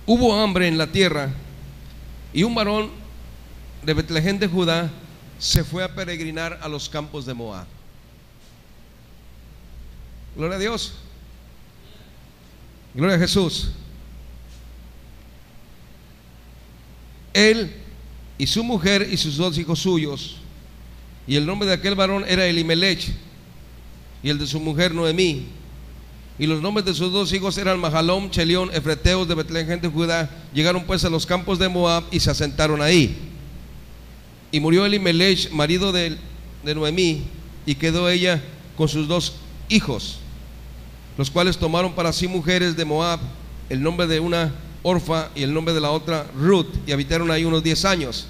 hubo hambre en la tierra, y un varón de Betlehem de Judá se fue a peregrinar a los campos de Moab. Gloria a Dios. Gloria a Jesús. Él y su mujer y sus 2 hijos suyos, y el nombre de aquel varón era Elimelech, y el de su mujer Noemí, Y los nombres de sus dos hijos eran Mahalón, Chelión, efreteos de Betlehem de Judá. Llegaron pues a los campos de Moab y se asentaron ahí. Y murió Elimelech, marido de Noemí, y quedó ella con sus dos hijos, los cuales tomaron para sí mujeres de Moab, el nombre de una Orfa y el nombre de la otra Ruth, y habitaron ahí unos 10 años.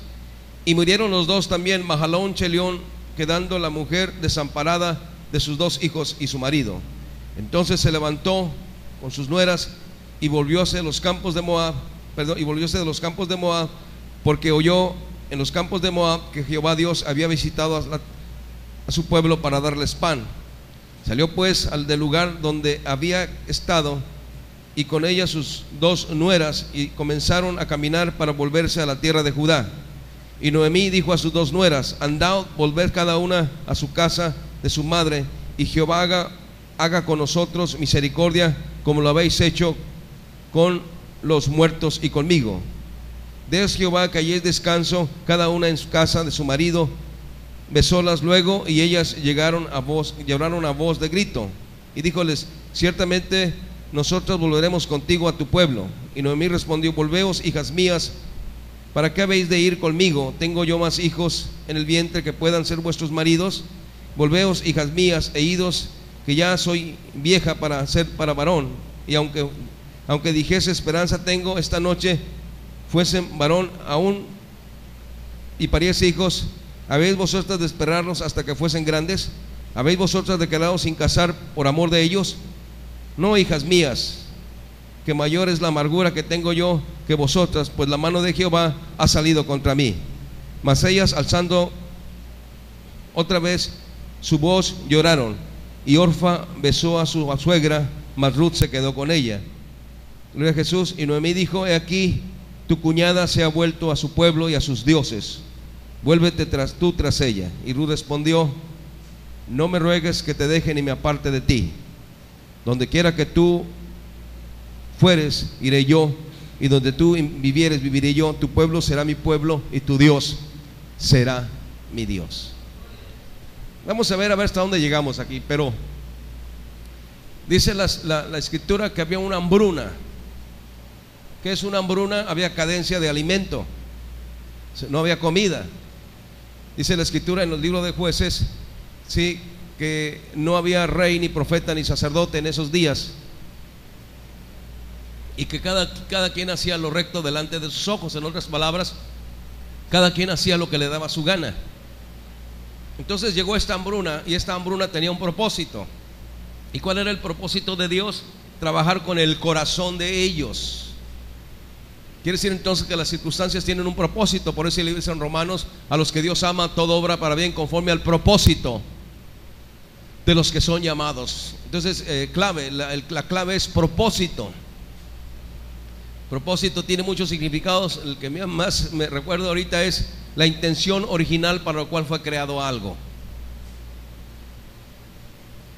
Y murieron los dos también, Mahalón, Chelión, quedando la mujer desamparada de sus dos hijos y su marido. Entonces se levantó con sus nueras y volvióse de los campos de Moab, porque oyó en los campos de Moab que Jehová Dios había visitado a su pueblo para darles pan. Salió pues del lugar donde había estado, y con ella sus dos nueras, y comenzaron a caminar para volverse a la tierra de Judá. Y Noemí dijo a sus dos nueras: andad, volver cada una a su casa de su madre, y Jehová haga con nosotros misericordia, como lo habéis hecho con los muertos y conmigo. Deos Jehová que halléis descanso, cada una en su casa de su marido. Besólas luego, y ellas lloraron a voz de grito. Y díjoles: ciertamente nosotros volveremos contigo a tu pueblo. Y Noemí respondió: volveos, hijas mías, ¿para qué habéis de ir conmigo? ¿Tengo yo más hijos en el vientre que puedan ser vuestros maridos? Volveos, hijas mías, e idos, que ya soy vieja para ser para varón. Y aunque dijese esperanza tengo, esta noche fuesen varón aún y pariese hijos, ¿habéis vosotras de esperarlos hasta que fuesen grandes? ¿Habéis vosotras de quedaros sin casar por amor de ellos? No, hijas mías, que mayor es la amargura que tengo yo que vosotras, pues la mano de Jehová ha salido contra mí. Mas ellas, alzando otra vez su voz, lloraron. Y Orfa besó a su suegra, mas Ruth se quedó con ella. Gloria a Jesús. Y Noemí dijo: he aquí, tu cuñada se ha vuelto a su pueblo y a sus dioses. Vuélvete tú tras ella. Y Ruth respondió: no me ruegues que te deje ni me aparte de ti. Donde quiera que tú fueres, iré yo, y donde tú vivieres, viviré yo. Tu pueblo será mi pueblo, y tu Dios será mi Dios. Vamos a ver hasta dónde llegamos aquí. Pero dice la escritura que había una hambruna. ¿Qué es una hambruna? Había carencia de alimento, no había comida. Dice la escritura en los libros de Jueces, sí, que no había rey, ni profeta, ni sacerdote en esos días, y que cada quien hacía lo recto delante de sus ojos. En otras palabras, cada quien hacía lo que le daba su gana. Entonces llegó esta hambruna, y esta hambruna tenía un propósito. ¿Y cuál era el propósito de Dios? Trabajar con el corazón de ellos. Quiere decir entonces que las circunstancias tienen un propósito. Por eso le dice en Romanos: a los que Dios ama, todo obra para bien conforme al propósito de los que son llamados. Entonces la clave es propósito. Propósito tiene muchos significados. El que más me recuerdo ahorita es la intención original para la cual fue creado algo.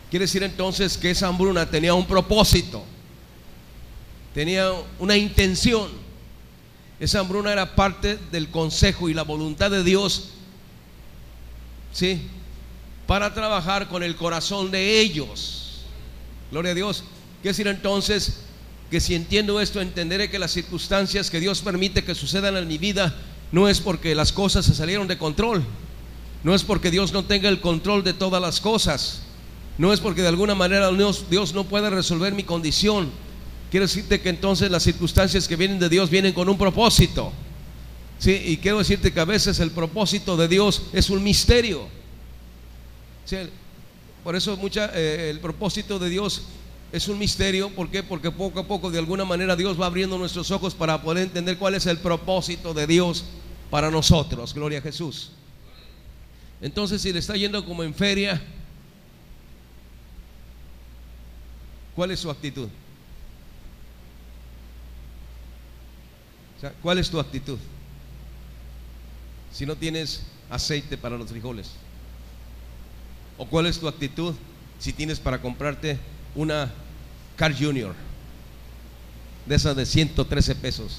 Quiere decir entonces que esa hambruna tenía un propósito, tenía una intención. Esa hambruna era parte del consejo y la voluntad de Dios, ¿sí?, para trabajar con el corazón de ellos. Gloria a Dios. Quiere decir entonces que si entiendo esto, entenderé que las circunstancias que Dios permite que sucedan en mi vida no es porque las cosas se salieron de control, no es porque Dios no tenga el control de todas las cosas, no es porque de alguna manera Dios no pueda resolver mi condición. Quiero decirte que entonces las circunstancias que vienen de Dios vienen con un propósito, ¿sí? Y quiero decirte que a veces el propósito de Dios es un misterio, ¿sí? Por eso el propósito de Dios es un misterio. ¿Por qué? Porque poco a poco, de alguna manera, Dios va abriendo nuestros ojos para poder entender cuál es el propósito de Dios para nosotros. Gloria a Jesús. Entonces, si le está yendo como en feria, ¿cuál es su actitud? O sea, ¿cuál es tu actitud? Si no tienes aceite para los frijoles, ¿o cuál es tu actitud si tienes para comprarte una Car Junior de esas de 113 pesos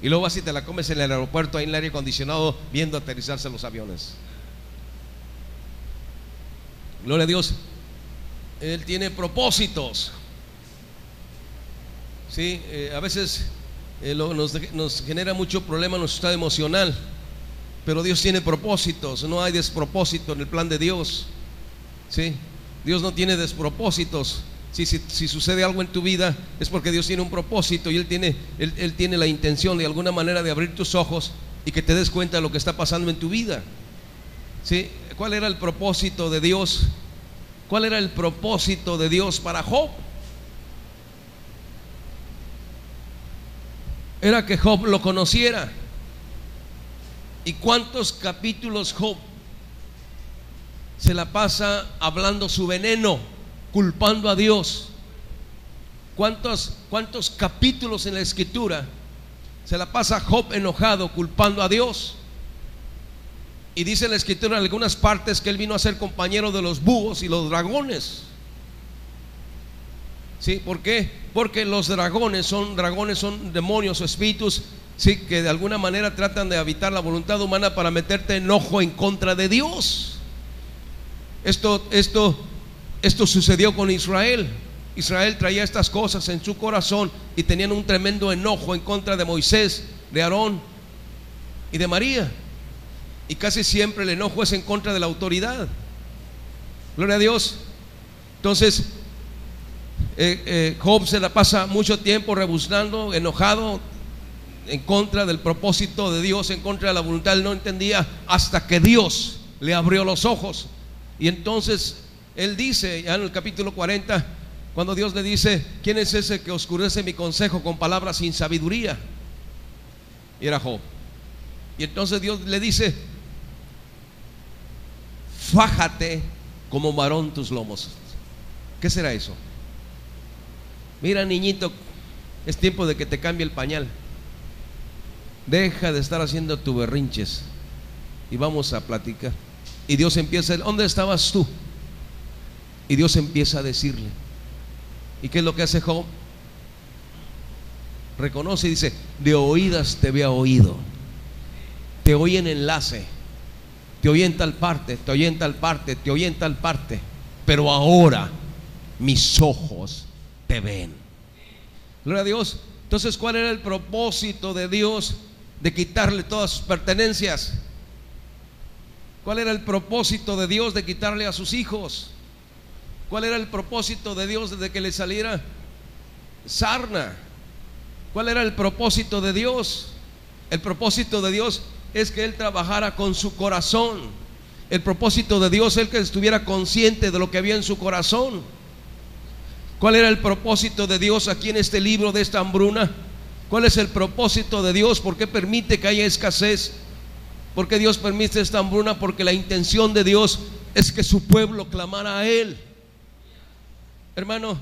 y luego vas y te la comes en el aeropuerto, ahí en el aire acondicionado, viendo aterrizarse los aviones? Gloria a Dios. Él tiene propósitos. Sí, a veces nos genera mucho problema nuestro estado emocional, pero Dios tiene propósitos, no hay despropósito en el plan de Dios. Sí, Dios no tiene despropósitos. Si sucede algo en tu vida es porque Dios tiene un propósito y Él tiene la intención de alguna manera de abrir tus ojos y que te des cuenta de lo que está pasando en tu vida. ¿Sí? ¿Cuál era el propósito de Dios? ¿Cuál era el propósito de Dios para Job? Era que Job lo conociera. ¿Y cuántos capítulos Job se la pasa hablando su veneno, culpando a Dios? ¿Cuántos capítulos en la escritura se la pasa Job enojado, culpando a Dios? Y dice la escritura en algunas partes que él vino a ser compañero de los búhos y los dragones. ¿Sí? ¿Por qué? Porque los dragones son demonios o espíritus, sí, que de alguna manera tratan de habitar la voluntad humana para meterte enojo en contra de Dios. Esto sucedió con Israel. Israel traía estas cosas en su corazón y tenían un tremendo enojo en contra de Moisés, de Aarón y de María. Y casi siempre el enojo es en contra de la autoridad. Gloria a Dios. Entonces Job se la pasa mucho tiempo rebuznando, enojado en contra del propósito de Dios, en contra de la voluntad. Él no entendía hasta que Dios le abrió los ojos. Y entonces él dice, ya en el capítulo 40, cuando Dios le dice: ¿quién es ese que oscurece mi consejo con palabras sin sabiduría? Y era Job. Y entonces Dios le dice: fájate como varón tus lomos. ¿Qué será eso? Mira, niñito, es tiempo de que te cambie el pañal. Deja de estar haciendo tu berrinches y vamos a platicar. Y Dios empieza: ¿dónde estabas tú? Y Dios empieza a decirle. ¿Y qué es lo que hace Job? Reconoce y dice: de oídas te había oído, te oí en enlace, te oí en tal parte, te oí en tal parte, te oí en tal parte, pero ahora mis ojos te ven. Gloria a Dios. Entonces, ¿cuál era el propósito de Dios de quitarle todas sus pertenencias? ¿Cuál era el propósito de Dios de quitarle a sus hijos? ¿Cuál era el propósito de Dios de que le saliera sarna? ¿Cuál era el propósito de Dios? El propósito de Dios es que Él trabajara con su corazón. El propósito de Dios es que estuviera consciente de lo que había en su corazón. ¿Cuál era el propósito de Dios aquí en este libro de esta hambruna? ¿Cuál es el propósito de Dios? ¿Por qué permite que haya escasez? ¿Por qué Dios permite esta hambruna? Porque la intención de Dios es que su pueblo clamara a Él. Hermano,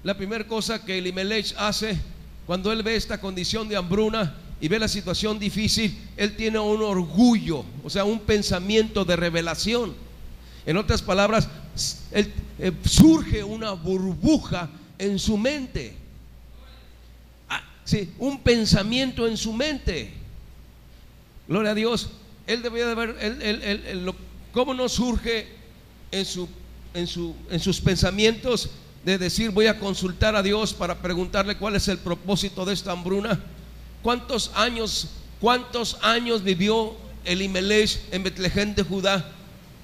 la primera cosa que Elimelech hace cuando él ve esta condición de hambruna y ve la situación difícil, él tiene un orgullo, o sea, un pensamiento de revelación. En otras palabras, surge una burbuja en su mente. Sí, un pensamiento en su mente. Gloria a Dios. Él debía de ver cómo no surge en sus pensamientos de decir: voy a consultar a Dios para preguntarle cuál es el propósito de esta hambruna. ¿Cuántos años vivió Elimelech en Betlehem de Judá?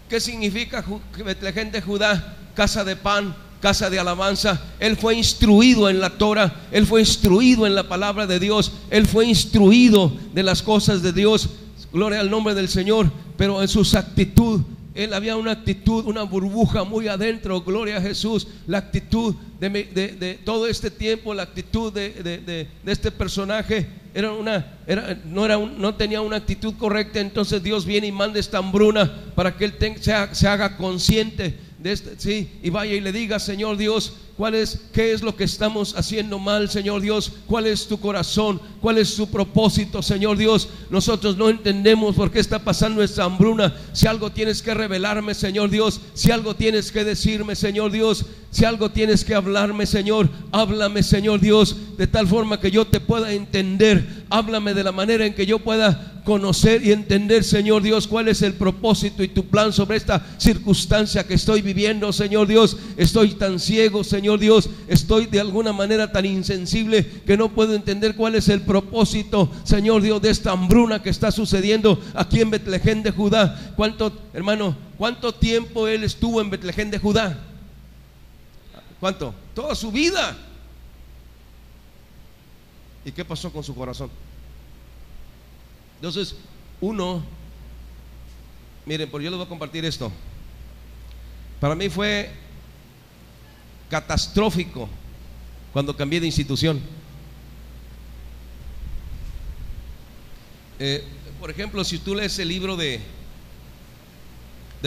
¿Qué significa Betlehem de Judá? Casa de pan, casa de alabanza. Él fue instruido en la Torah, él fue instruido en la palabra de Dios, él fue instruido de las cosas de Dios. Gloria al nombre del Señor. Pero en su actitud, él había una actitud, una burbuja muy adentro. Gloria a Jesús. La actitud de todo este tiempo, la actitud de este personaje no tenía una actitud correcta. Entonces Dios viene y manda esta hambruna para que él se haga consciente de este, sí, y vaya y le diga: Señor Dios, ¿qué es lo que estamos haciendo mal, Señor Dios? ¿Cuál es tu corazón? ¿Cuál es tu propósito, Señor Dios? Nosotros no entendemos por qué está pasando esta hambruna. Si algo tienes que revelarme, Señor Dios, si algo tienes que decirme, Señor Dios, si algo tienes que hablarme, Señor, háblame, Señor Dios, de tal forma que yo te pueda entender. Háblame de la manera en que yo pueda conocer y entender, Señor Dios, cuál es el propósito y tu plan sobre esta circunstancia que estoy viviendo, Señor Dios. Estoy tan ciego, Señor Dios, estoy de alguna manera tan insensible que no puedo entender cuál es el propósito, Señor Dios, de esta hambruna que está sucediendo aquí en Betlehem de Judá. ¿Cuánto tiempo él estuvo en Betlehem de Judá? ¿Cuánto? Toda su vida. ¿Y qué pasó con su corazón? Entonces, miren, pero yo les voy a compartir esto. Para mí fue catastrófico cuando cambié de institución. Por ejemplo, si tú lees el libro de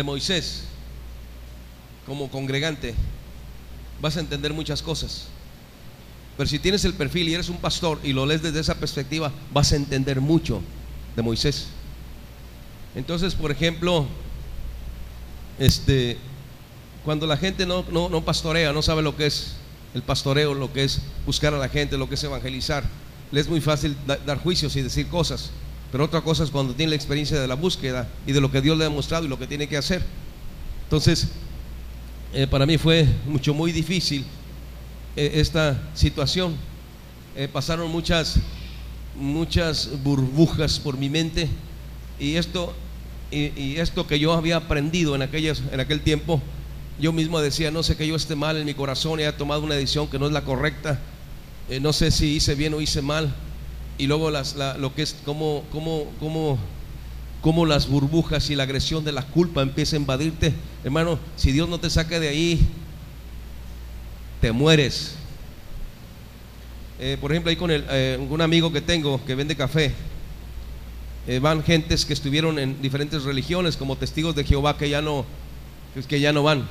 Moisés como congregante, vas a entender muchas cosas. Pero si tienes el perfil y eres un pastor y lo lees desde esa perspectiva, vas a entender mucho de Moisés. Entonces, por ejemplo, cuando la gente no pastorea, no sabe lo que es el pastoreo, lo que es buscar a la gente, lo que es evangelizar, le es muy fácil dar juicios y decir cosas. Pero otra cosa es cuando tiene la experiencia de la búsqueda y de lo que Dios le ha mostrado y lo que tiene que hacer. Entonces, para mí fue muy difícil esta situación. Pasaron muchas burbujas por mi mente, y esto que yo había aprendido en aquel tiempo, yo mismo decía, no sé que yo esté mal en mi corazón y haya tomado una decisión que no es la correcta, no sé si hice bien o hice mal. Y luego lo que es como las burbujas y la agresión de la culpa empieza a invadirte. Hermano, si Dios no te saca de ahí, te mueres. Por ejemplo, ahí con un amigo que tengo que vende café, van gentes que estuvieron en diferentes religiones como testigos de Jehová que ya no van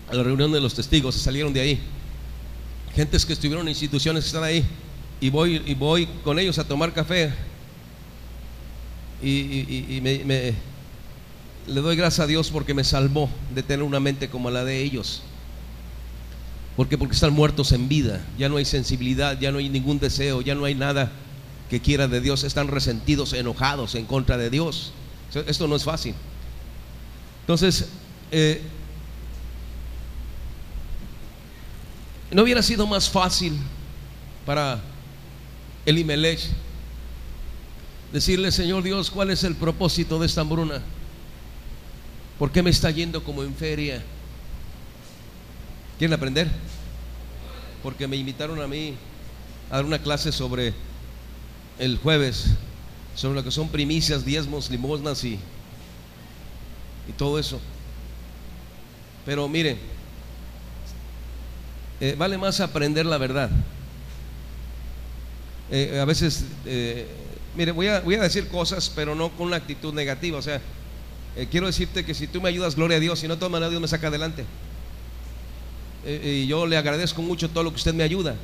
a la reunión de los testigos, se salieron de ahí. Gentes que estuvieron en instituciones que están ahí, y voy con ellos a tomar café, y le doy gracias a Dios porque me salvó de tener una mente como la de ellos. Porque están muertos en vida, ya no hay sensibilidad, ya no hay ningún deseo, ya no hay nada que quiera de Dios, están resentidos, enojados en contra de Dios. Esto no es fácil. Entonces, ¿no hubiera sido más fácil para Elimelech decirle, Señor Dios, cuál es el propósito de esta hambruna? ¿Por qué me está yendo como en feria? ¿Quieren aprender? Porque me invitaron a mí a dar una clase sobre el jueves, sobre lo que son primicias, diezmos, limosnas y todo eso. Pero miren, vale más aprender la verdad. A veces, mire, voy a decir cosas, pero no con una actitud negativa. O sea, quiero decirte que si tú me ayudas, gloria a Dios. Si no, de todas maneras Dios me saca adelante. Y yo le agradezco mucho todo lo que usted me ayuda.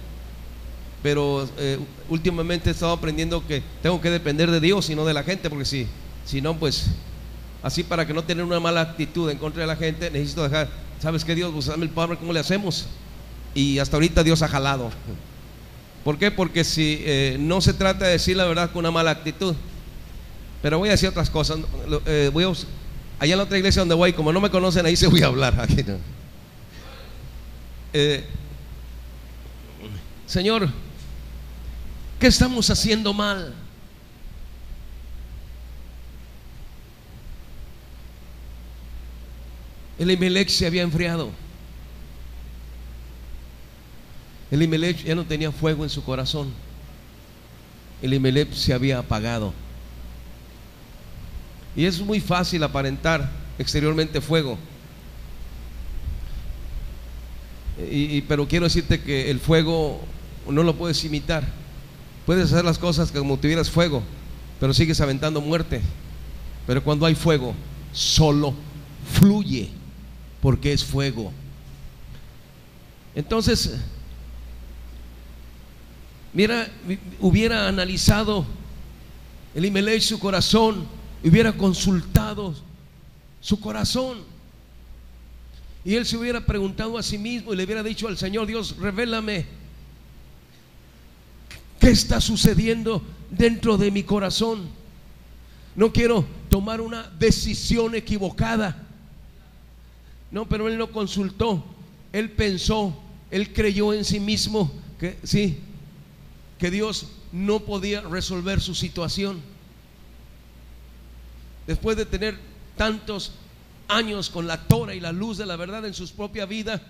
Pero últimamente he estado aprendiendo que tengo que depender de Dios y no de la gente, porque si no, pues así, para que no tener una mala actitud en contra de la gente, necesito dejar, ¿sabes qué, Dios? Pues dame el power, ¿cómo le hacemos? Y hasta ahorita Dios ha jalado. ¿Por qué? Porque si no se trata de decir la verdad con una mala actitud. Pero voy a decir otras cosas. Allá en la otra iglesia donde voy, como no me conocen, ahí se voy a hablar. Aquí no. Señor, ¿qué estamos haciendo mal? Elimelech se había enfriado. Elimelech ya no tenía fuego en su corazón. Elimelech se había apagado. Y es muy fácil aparentar exteriormente fuego. Pero quiero decirte que el fuego no lo puedes imitar. Puedes hacer las cosas como si tuvieras fuego, pero sigues aventando muerte. Pero cuando hay fuego, solo fluye, porque es fuego. Entonces, mira, hubiera analizado Elimelech su corazón, hubiera consultado su corazón, y él se hubiera preguntado a sí mismo y le hubiera dicho al Señor: Dios, revélame ¿qué está sucediendo dentro de mi corazón? No quiero tomar una decisión equivocada. No, pero él no consultó, él pensó, él creyó en sí mismo que sí, que Dios no podía resolver su situación. Después de tener tantos años con la Torah y la luz de la verdad en su propia vida,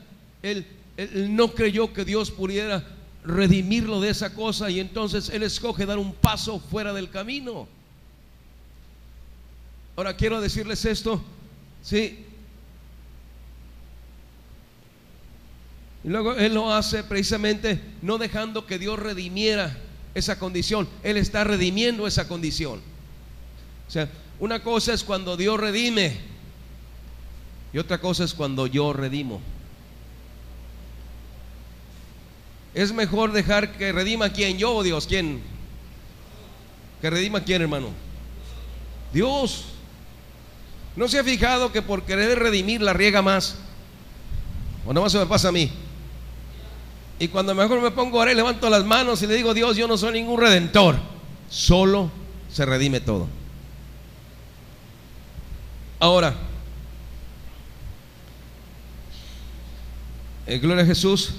él no creyó que Dios pudiera redimirlo de esa cosa, y entonces él escoge dar un paso fuera del camino. Ahora quiero decirles esto, sí. Y luego él lo hace precisamente no dejando que Dios redimiera esa condición, él está redimiendo esa condición. O sea, una cosa es cuando Dios redime y otra cosa es cuando yo redimo. Es mejor dejar que redima quién, yo o Dios, quién. Que redima quién, hermano. Dios. ¿No se ha fijado que por querer redimir la riega más? ¿O no más se me pasa a mí? Y cuando mejor me pongo a orar, levanto las manos y le digo: Dios, yo no soy ningún redentor, solo se redime todo. Ahora, gloria a Jesús.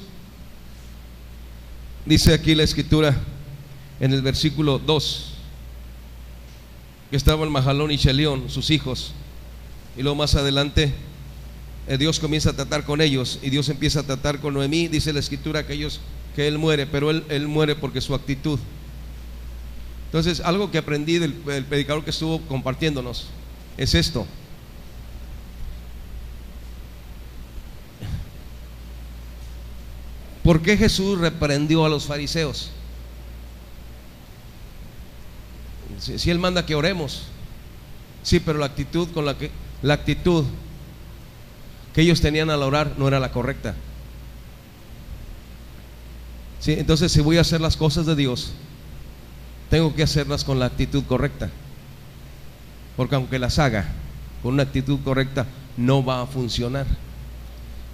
Dice aquí la escritura en el versículo 2 que estaban Mahalón y Chelión, sus hijos, y luego más adelante Dios comienza a tratar con ellos, y Dios empieza a tratar con Noemí. Dice la escritura que él muere, pero él muere porque su actitud. Entonces, algo que aprendí del predicador que estuvo compartiéndonos es esto: ¿por qué Jesús reprendió a los fariseos? Si él manda que oremos, sí, pero la actitud que ellos tenían al orar no era la correcta. Sí, entonces si voy a hacer las cosas de Dios, tengo que hacerlas con la actitud correcta, porque aunque las haga con una actitud correcta, no va a funcionar.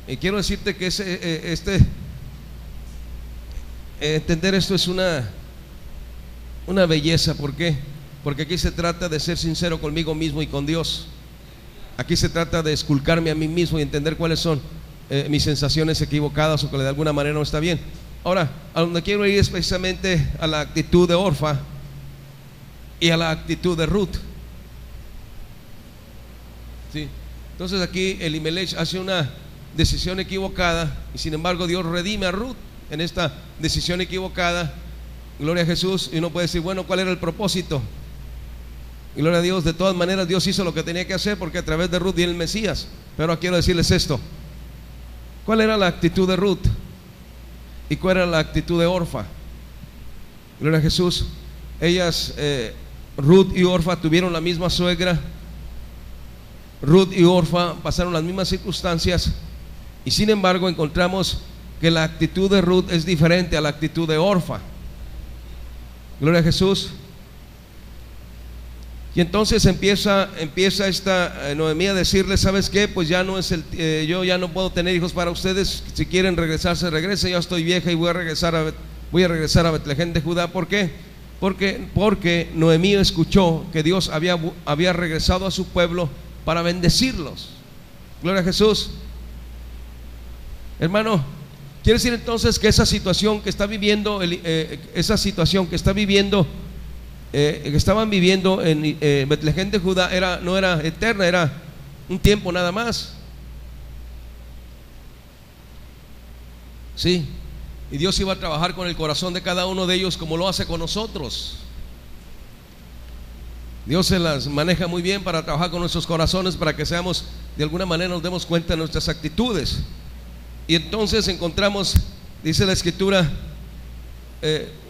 Y quiero decirte que entender esto es una belleza. ¿Por qué? Porque aquí se trata de ser sincero conmigo mismo y con Dios. Aquí se trata de esculcarme a mí mismo y entender cuáles son mis sensaciones equivocadas o que de alguna manera no está bien. Ahora, a donde quiero ir es precisamente a la actitud de Orfa y a la actitud de Ruth. ¿Sí? Entonces aquí Elimelech hace una decisión equivocada y sin embargo Dios redime a Ruth en esta decisión equivocada. Gloria a Jesús. Y uno puede decir: bueno, ¿cuál era el propósito? Gloria a Dios. De todas maneras Dios hizo lo que tenía que hacer, porque a través de Ruth viene el Mesías. Pero quiero decirles esto: ¿cuál era la actitud de Ruth? ¿Y cuál era la actitud de Orfa? Gloria a Jesús. Ellas, Ruth y Orfa, tuvieron la misma suegra. Ruth y Orfa pasaron las mismas circunstancias, y sin embargo encontramos que la actitud de Ruth es diferente a la actitud de Orfa. Gloria a Jesús. Y entonces empieza esta Noemí a decirle: ¿sabes qué? Pues ya no es yo ya no puedo tener hijos para ustedes. Si quieren regresarse, regrese. Ya estoy vieja y voy a regresar a Betlehem de Judá. ¿Por qué? Porque Noemí escuchó que Dios había regresado a su pueblo para bendecirlos. Gloria a Jesús. Hermano, quiere decir entonces que esa situación que está viviendo, que estaban viviendo en Betlehem de Judá no era eterna, era un tiempo nada más. Sí, y Dios iba a trabajar con el corazón de cada uno de ellos como lo hace con nosotros. Dios se las maneja muy bien para trabajar con nuestros corazones, para que seamos, de alguna manera, nos demos cuenta de nuestras actitudes. Y entonces encontramos, dice la escritura,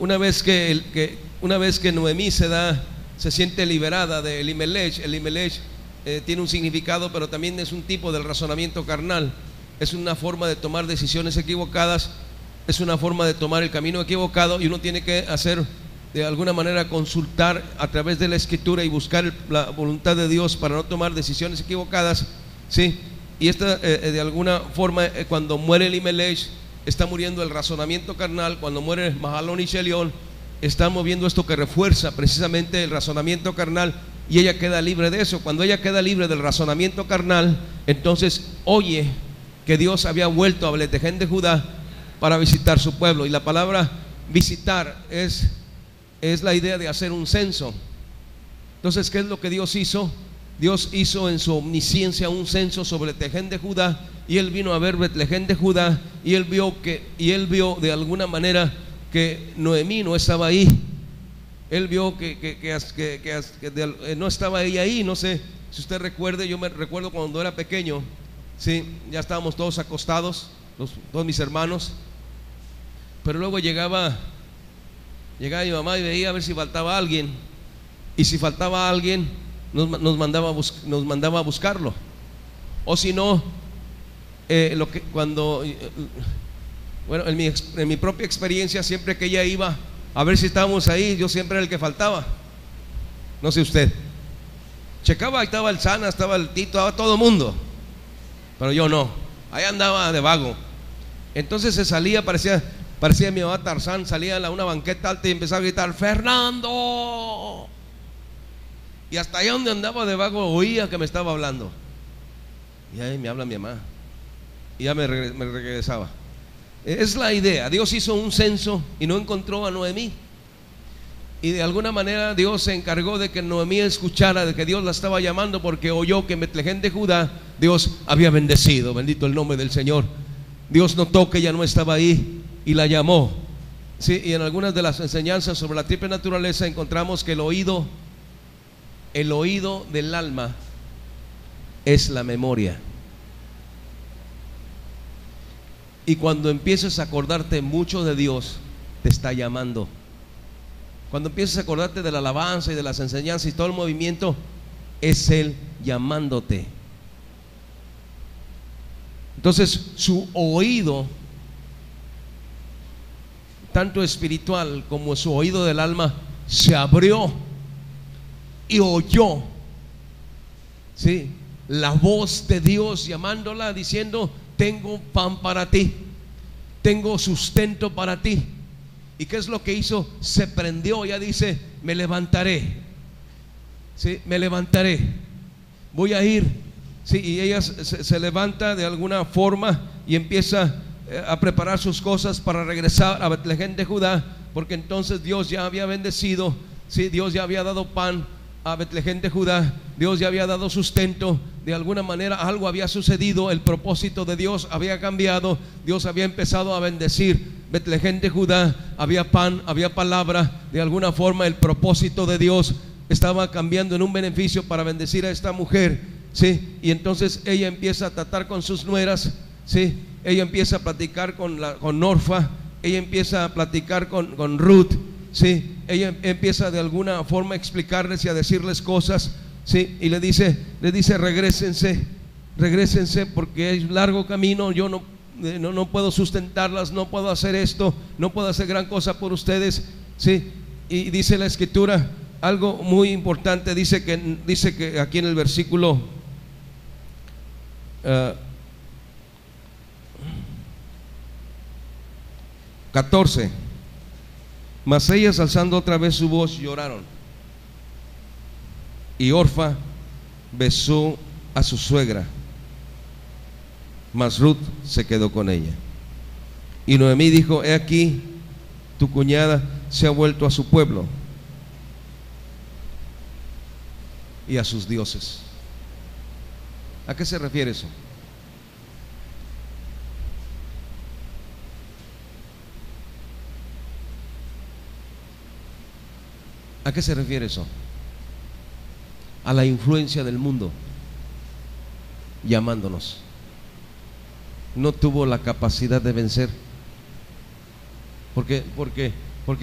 una vez que Noemí se siente liberada de Elimelech. Elimelech tiene un significado, pero también es un tipo del razonamiento carnal. Es una forma de tomar decisiones equivocadas, es una forma de tomar el camino equivocado, y uno tiene que hacer, de alguna manera, consultar a través de la escritura y buscar la voluntad de Dios para no tomar decisiones equivocadas. ¿Sí? Y de alguna forma, cuando muere Elimelech, está muriendo el razonamiento carnal. Cuando muere Mahalón y Chelión, estamos viendo esto que refuerza precisamente el razonamiento carnal, y ella queda libre de eso. Cuando ella queda libre del razonamiento carnal, entonces oye que Dios había vuelto a Betlehem de Judá para visitar su pueblo. Y la palabra visitar es la idea de hacer un censo. Entonces, ¿qué es lo que Dios hizo? Dios hizo en su omnisciencia un censo sobre Betlehem de Judá, y él vino a ver Betlehem de Judá, y él vio de alguna manera que Noemí no estaba ahí. Él vio que no estaba ella ahí. No sé si usted recuerde, yo me recuerdo cuando era pequeño, sí, ya estábamos todos acostados, todos mis hermanos, pero luego llegaba mi mamá y veía a ver si faltaba alguien, y si faltaba alguien nos mandaba a buscarlo, o si no, bueno, en mi propia experiencia, siempre que ella iba a ver si estábamos ahí, yo siempre era el que faltaba. No sé usted. Checaba, ahí estaba el Sana, estaba el Tito, estaba todo el mundo, pero yo no, ahí andaba de vago. Entonces se salía, parecía mi mamá Tarzán, salía a una banqueta alta y empezaba a gritar: ¡Fernando! Y hasta allá donde andaba de vago oía que me estaba hablando, y ahí me habla mi mamá, y ya me regresaba. Es la idea. Dios hizo un censo y no encontró a Noemí, y de alguna manera Dios se encargó de que Noemí escuchara de que Dios la estaba llamando, porque oyó que en Betlehem de Judá Dios había bendecido. Bendito el nombre del Señor. Dios notó que ella no estaba ahí y la llamó. Sí, y en algunas de las enseñanzas sobre la triple naturaleza encontramos que el oído del alma es la memoria. Y cuando empieces a acordarte mucho de Dios, te está llamando. Cuando empieces a acordarte de la alabanza y de las enseñanzas y todo el movimiento, es Él llamándote. Entonces su oído, tanto espiritual como su oído del alma, se abrió y oyó, ¿sí?, la voz de Dios llamándola, diciendo: tengo pan para ti, tengo sustento para ti. ¿Y qué es lo que hizo? Se prendió. Ya dice: me levantaré, ¿sí? Me levantaré, voy a ir, ¿sí? Y ella se levanta de alguna forma y empieza a preparar sus cosas para regresar a Betlehem de Judá, porque entonces Dios ya había bendecido, ¿sí? Dios ya había dado pan a Betlehem de Judá, Dios ya había dado sustento. De alguna manera algo había sucedido, el propósito de Dios había cambiado, Dios había empezado a bendecir Betlehem de Judá, había pan, había palabra. De alguna forma el propósito de Dios estaba cambiando en un beneficio para bendecir a esta mujer, ¿sí? Y entonces ella empieza a tratar con sus nueras, ¿sí? Ella empieza a platicar con Orfa, ella empieza a platicar con Ruth, ¿sí? Ella empieza de alguna forma a explicarles y a decirles cosas, ¿sí? Y le dice: regrésense, porque hay un largo camino, yo no puedo sustentarlas, no puedo hacer esto, no puedo hacer gran cosa por ustedes, ¿sí? Y dice la Escritura algo muy importante. Dice que aquí en el versículo 14: mas ellas, alzando otra vez su voz, lloraron, y Orfa besó a su suegra, mas Ruth se quedó con ella. Y Noemí dijo: he aquí, tu cuñada se ha vuelto a su pueblo y a sus dioses. ¿A qué se refiere eso? ¿A qué se refiere eso? A la influencia del mundo llamándonos. No tuvo la capacidad de vencer. Porque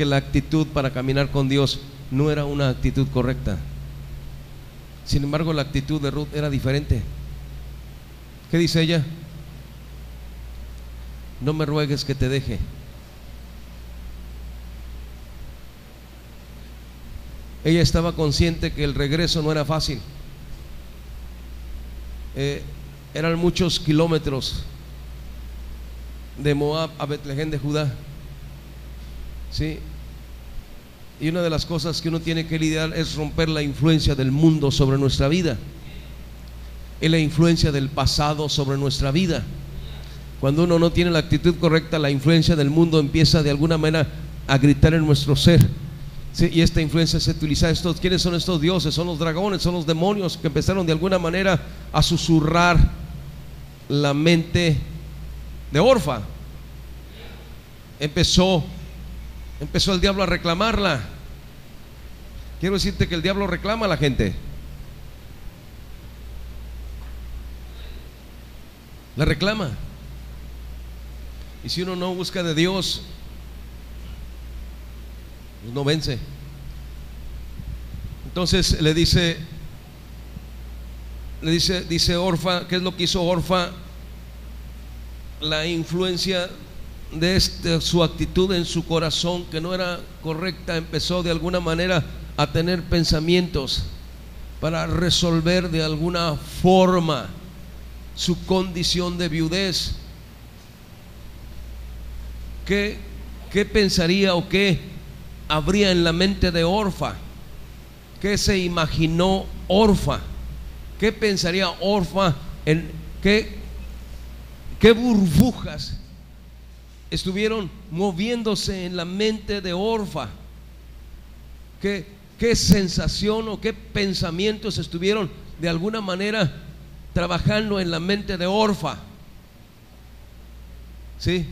la actitud para caminar con Dios no era una actitud correcta. Sin embargo, la actitud de Ruth era diferente. ¿Qué dice ella? No me ruegues que te deje. Ella estaba consciente que el regreso no era fácil. Eran muchos kilómetros de Moab a Betlehem de Judá, ¿sí? Y una de las cosas que uno tiene que lidiar es romper la influencia del mundo sobre nuestra vida, y la influencia del pasado sobre nuestra vida. Cuando uno no tiene la actitud correcta, la influencia del mundo empieza de alguna manera a gritar en nuestro ser. Sí, y esta influencia se utiliza. ¿Quiénes son estos dioses? Son los dragones, son los demonios que empezaron de alguna manera a susurrar la mente de Orfa. Empezó el diablo a reclamarla. Quiero decirte que el diablo reclama a la gente. La reclama. Y si uno no busca de Dios, pues no vence. Entonces dice Orfa, ¿qué es lo que hizo Orfa? La influencia de su actitud en su corazón, que no era correcta, empezó de alguna manera a tener pensamientos para resolver de alguna forma su condición de viudez. ¿Qué pensaría o qué habría en la mente de Orfa? ¿Qué se imaginó Orfa? ¿Qué pensaría Orfa? ¿En qué burbujas estuvieron moviéndose en la mente de Orfa? ¿Qué sensación o qué pensamientos estuvieron de alguna manera trabajando en la mente de Orfa? ¿Sí?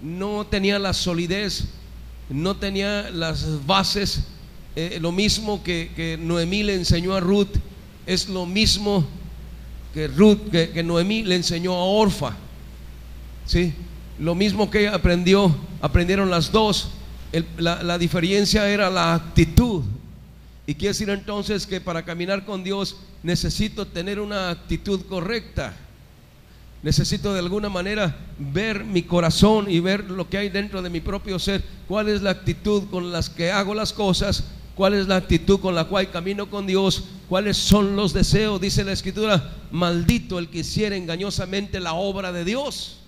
No tenía la solidez, no tenía las bases. Lo mismo que Noemí le enseñó a Ruth, es lo mismo que Noemí le enseñó a Orfa. ¿Sí? Lo mismo que ella aprendieron las dos. La diferencia era la actitud. Y quiere decir entonces que para caminar con Dios necesito tener una actitud correcta. Necesito de alguna manera ver mi corazón y ver lo que hay dentro de mi propio ser. ¿Cuál es la actitud con las que hago las cosas? ¿Cuál es la actitud con la cual camino con Dios? ¿Cuáles son los deseos? Dice la Escritura: maldito el que hiciera engañosamente la obra de Dios.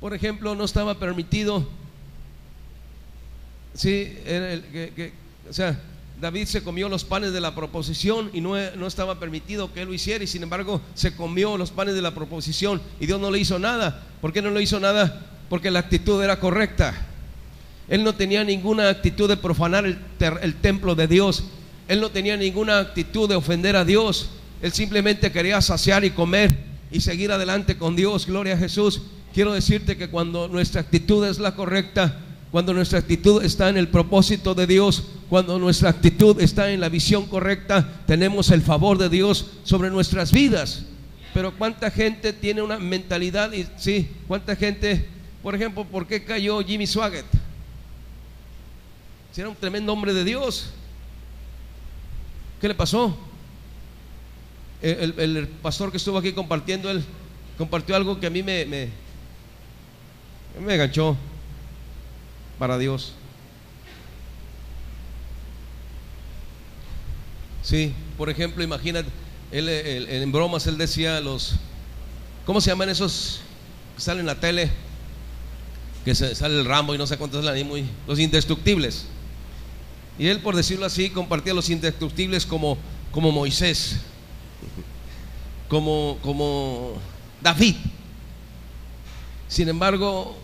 Por ejemplo, no estaba permitido, sí, o sea, David se comió los panes de la proposición y no estaba permitido que él lo hiciera, y sin embargo se comió los panes de la proposición y Dios no le hizo nada. ¿Por qué no le hizo nada? Porque la actitud era correcta. Él no tenía ninguna actitud de profanar el templo de Dios. Él no tenía ninguna actitud de ofender a Dios. Él simplemente quería saciar y comer y seguir adelante con Dios. Gloria a Jesús. Quiero decirte que cuando nuestra actitud es la correcta, cuando nuestra actitud está en el propósito de Dios, cuando nuestra actitud está en la visión correcta, tenemos el favor de Dios sobre nuestras vidas. Pero cuánta gente tiene una mentalidad, y sí, cuánta gente, por ejemplo, ¿por qué cayó Jimmy Swaggart? Si era un tremendo hombre de Dios, ¿qué le pasó? El pastor que estuvo aquí compartiendo, él compartió algo que a mí me enganchó para Dios. Sí, por ejemplo, imagínate, él en bromas él decía ¿cómo se llaman esos que salen en la tele? Que sale el Rambo y no sé cuántos salen ahí, los indestructibles. Y él, por decirlo así, compartía los indestructibles como Moisés, como David. Sin embargo,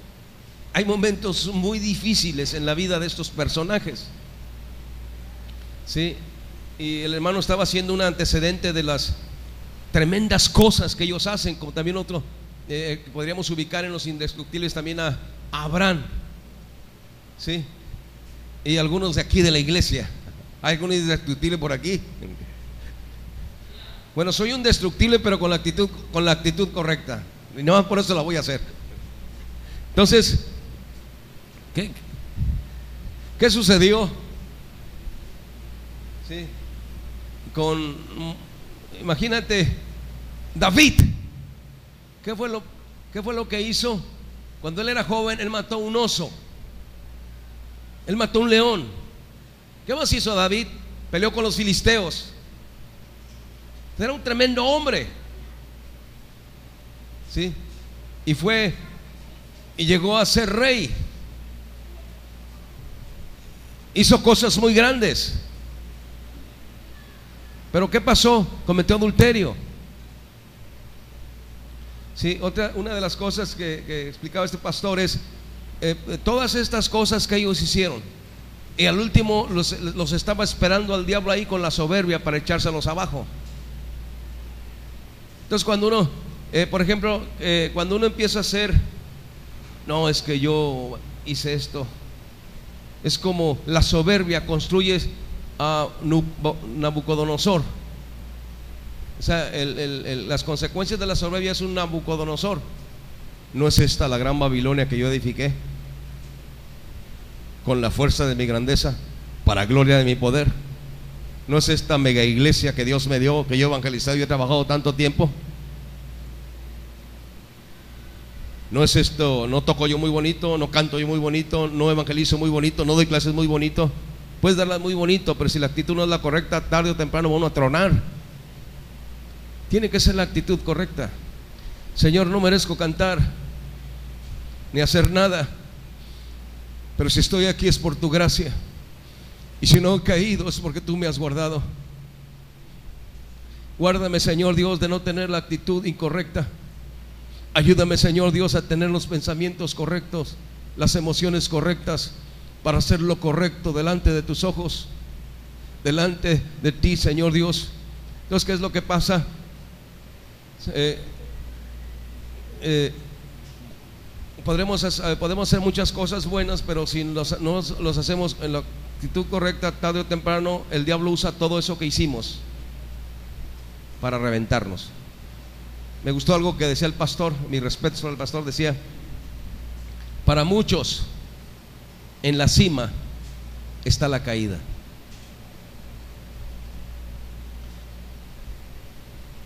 hay momentos muy difíciles en la vida de estos personajes. Sí, y el hermano estaba haciendo un antecedente de las tremendas cosas que ellos hacen, como también otro podríamos ubicar en los indestructibles también a Abraham. Sí, y algunos de aquí de la iglesia. ¿Hay algún indestructible por aquí? Bueno, soy un destructible, pero con la actitud correcta, y no por eso la voy a hacer. Entonces, ¿qué sucedió? Sí, imagínate, David, ¿qué fue lo que hizo? Cuando él era joven, él mató un oso, él mató un león. ¿Qué más hizo David? Peleó con los filisteos. Era un tremendo hombre. ¿Sí? Y llegó a ser rey. hizo cosas muy grandes. Pero ¿qué pasó? Cometió adulterio. Sí, una de las cosas que explicaba este pastor es todas estas cosas que ellos hicieron, y al último los estaba esperando al diablo ahí con la soberbia para echárselos abajo. Entonces cuando uno, por ejemplo, cuando uno empieza a hacer, no, es que yo hice esto, es como la soberbia construye a Nabucodonosor. O sea, las consecuencias de la soberbia es un Nabucodonosor. ¿No es esta la gran Babilonia que yo edifiqué con la fuerza de mi grandeza, para gloria de mi poder? ¿No es esta mega iglesia que Dios me dio, que yo he evangelizado y he trabajado tanto tiempo? ¿No es esto? ¿No toco yo muy bonito? ¿No canto yo muy bonito? ¿No evangelizo muy bonito? ¿No doy clases muy bonito? Puedes darlas muy bonito, pero si la actitud no es la correcta, tarde o temprano vamos a tronar. Tiene que ser la actitud correcta. Señor, no merezco cantar ni hacer nada, pero si estoy aquí es por tu gracia, y si no he caído es porque tú me has guardado. Guárdame, Señor Dios, de no tener la actitud incorrecta. Ayúdame, Señor Dios, a tener los pensamientos correctos, las emociones correctas, para hacer lo correcto delante de tus ojos, delante de ti, Señor Dios. Entonces, ¿qué es lo que pasa? Podemos hacer muchas cosas buenas, pero si no los hacemos en la actitud correcta, tarde o temprano el diablo usa todo eso que hicimos para reventarnos. Me gustó algo que decía el pastor, mi respeto sobre el pastor, decía: para muchos en la cima está la caída.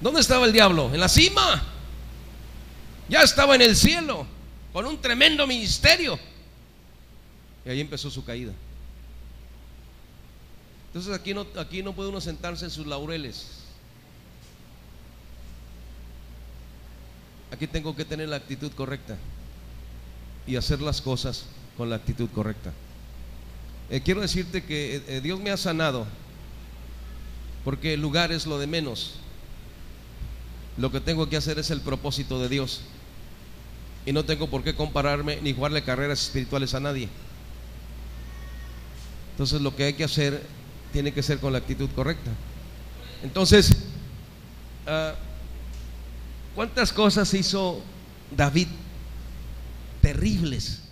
¿Dónde estaba el diablo? En la cima. Ya estaba en el cielo con un tremendo ministerio, y ahí empezó su caída. Entonces aquí no puede uno sentarse en sus laureles. Aquí tengo que tener la actitud correcta y hacer las cosas con la actitud correcta. Quiero decirte que Dios me ha sanado, porque el lugar es lo de menos. Lo que tengo que hacer es el propósito de Dios, y no tengo por qué compararme ni jugarle carreras espirituales a nadie. Entonces lo que hay que hacer tiene que ser con la actitud correcta. Entonces, ¿cuántas cosas hizo David terribles?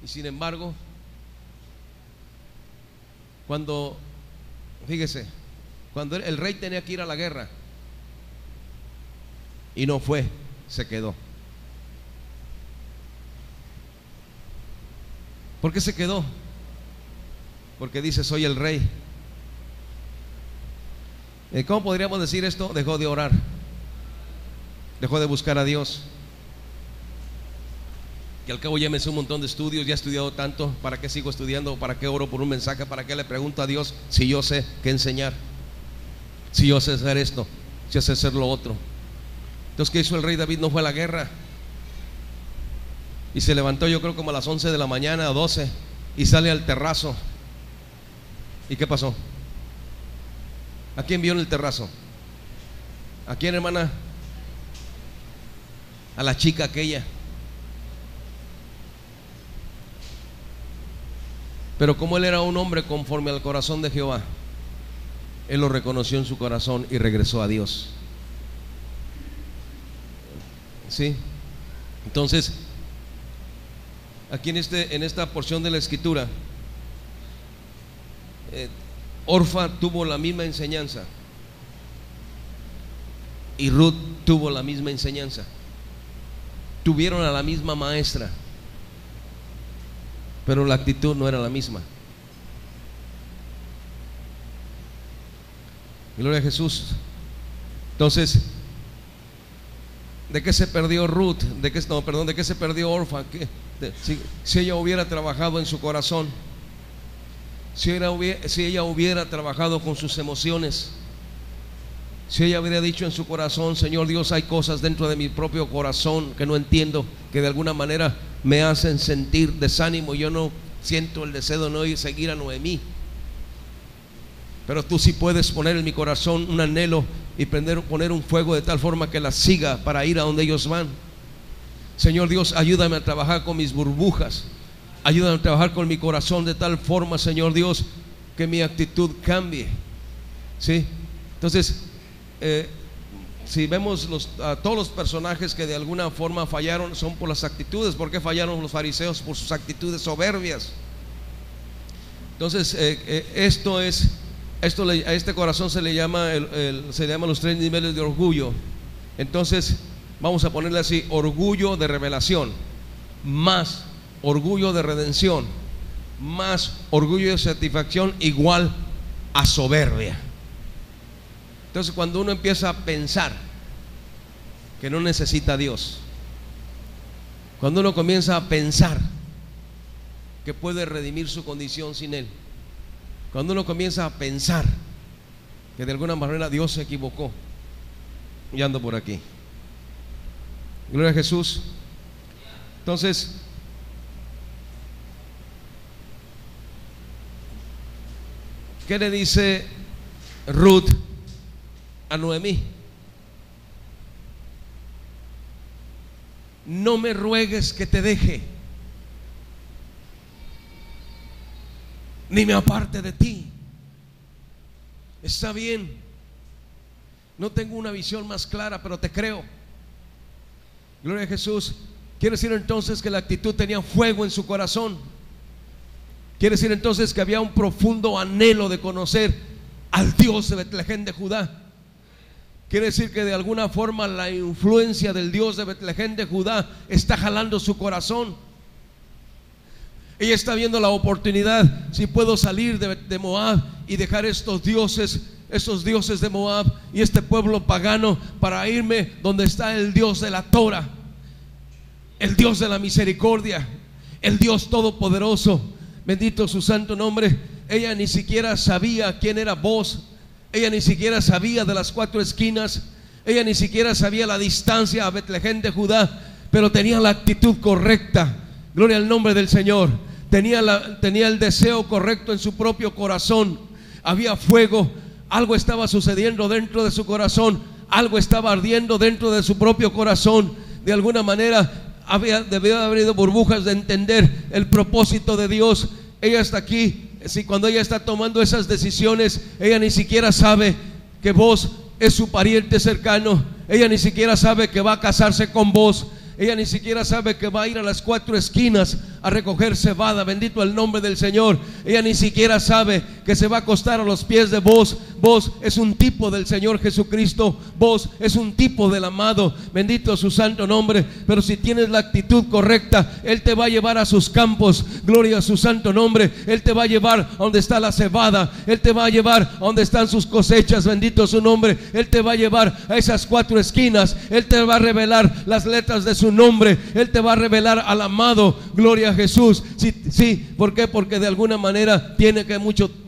Y sin embargo, fíjese, cuando el rey tenía que ir a la guerra y no fue, se quedó. ¿Por qué se quedó? Porque dice: soy el rey. ¿Cómo podríamos decir esto? Dejó de orar, dejó de buscar a Dios. Y al cabo ya me hice un montón de estudios, ya he estudiado tanto, ¿para qué sigo estudiando? ¿Para qué oro por un mensaje? ¿Para qué le pregunto a Dios si yo sé qué enseñar? Si yo sé hacer esto, si yo sé hacer lo otro. Entonces, ¿qué hizo el rey David? No fue a la guerra, y se levantó, yo creo como a las 11 de la mañana o 12, y sale al terrazo. ¿Y qué pasó? ¿A quién vio en el terrazo? ¿A quién, hermana? A la chica aquella. Pero como él era un hombre conforme al corazón de Jehová, él lo reconoció en su corazón y regresó a Dios. ¿Sí? Entonces, aquí en esta porción de la escritura, Orfa tuvo la misma enseñanza y Ruth tuvo la misma enseñanza. Tuvieron a la misma maestra, pero la actitud no era la misma. Gloria a Jesús. Entonces, ¿de qué se perdió Ruth? ¿De qué se perdió Orfa? Si ella hubiera trabajado en su corazón, si ella hubiera trabajado con sus emociones, si ella hubiera dicho en su corazón: Señor Dios, hay cosas dentro de mi propio corazón que no entiendo, que de alguna manera me hacen sentir desánimo, y yo no siento el deseo de no ir seguir a Noemí, pero tú sí puedes poner en mi corazón un anhelo y poner un fuego de tal forma que la siga para ir a donde ellos van. Señor Dios, ayúdame a trabajar con mis burbujas, ayúdame a trabajar con mi corazón de tal forma, Señor Dios, que mi actitud cambie. ¿Sí? Entonces, si vemos a todos los personajes que de alguna forma fallaron, son por las actitudes. ¿Por qué fallaron los fariseos? Por sus actitudes soberbias. Entonces, a este corazón se le llama los 3 niveles de orgullo. Entonces, vamos a ponerle así: orgullo de revelación, más orgullo de redención, más orgullo de satisfacción, igual a soberbia. Entonces, cuando uno empieza a pensar que no necesita a Dios, cuando uno comienza a pensar que puede redimir su condición sin Él, cuando uno comienza a pensar que de alguna manera Dios se equivocó, y ando por aquí. Gloria a Jesús. Entonces, ¿qué le dice Ruth a Noemí? No me ruegues que te deje, ni me aparte de ti. Está bien, no tengo una visión más clara, pero te creo. Gloria a Jesús. Quiere decir entonces que la actitud tenía fuego en su corazón. Quiere decir entonces que había un profundo anhelo de conocer al Dios de Betlehem de Judá. Quiere decir que de alguna forma la influencia del Dios de Betlehem de Judá está jalando su corazón. Ella está viendo la oportunidad: si puedo salir de Moab y dejar estos dioses de Moab y este pueblo pagano, para irme donde está el Dios de la Torah, el Dios de la misericordia, el Dios todopoderoso. Bendito su santo nombre. Ella ni siquiera sabía quién era Boaz. Ella ni siquiera sabía de las 4 esquinas. Ella ni siquiera sabía la distancia a Betlehem de Judá, pero tenía la actitud correcta. Gloria al nombre del Señor. Tenía el deseo correcto en su propio corazón. Había fuego. Algo estaba sucediendo dentro de su corazón. Algo estaba ardiendo dentro de su propio corazón. De alguna manera debió haber habido burbujas de entender el propósito de Dios. Ella está aquí. Si cuando ella está tomando esas decisiones, ella ni siquiera sabe que Boaz es su pariente cercano. Ella ni siquiera sabe que va a casarse con Boaz. Ella ni siquiera sabe que va a ir a las 4 esquinas a recoger cebada. Bendito el nombre del Señor. Ella ni siquiera sabe que se va a acostar a los pies de Boaz. Boaz es un tipo del Señor Jesucristo. Boaz es un tipo del amado. Bendito su santo nombre. Pero si tienes la actitud correcta, Él te va a llevar a sus campos. Gloria a su santo nombre. Él te va a llevar a donde está la cebada. Él te va a llevar a donde están sus cosechas. Bendito su nombre. Él te va a llevar a esas 4 esquinas. Él te va a revelar las letras de su nombre. Él te va a revelar al amado. Gloria a Jesús. Sí, ¿por qué? Porque de alguna manera tiene que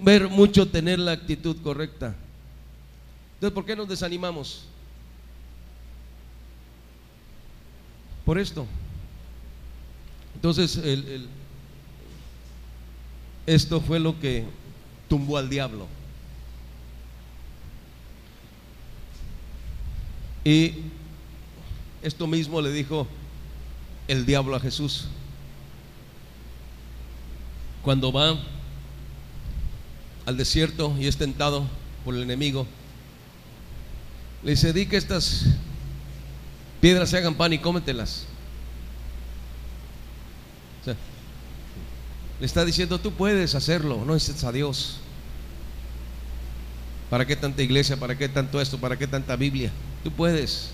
ver mucho tener la actitud correcta. Entonces, ¿por qué nos desanimamos? Por esto. Entonces, esto fue lo que tumbó al diablo. Y esto mismo le dijo el diablo a Jesús cuando va al desierto y es tentado por el enemigo. Le dice: di que estas piedras se hagan pan y cómetelas. O sea, le está diciendo: tú puedes hacerlo, no necesitas a Dios. ¿Para qué tanta iglesia? ¿Para qué tanto esto? ¿Para qué tanta Biblia? Tú puedes.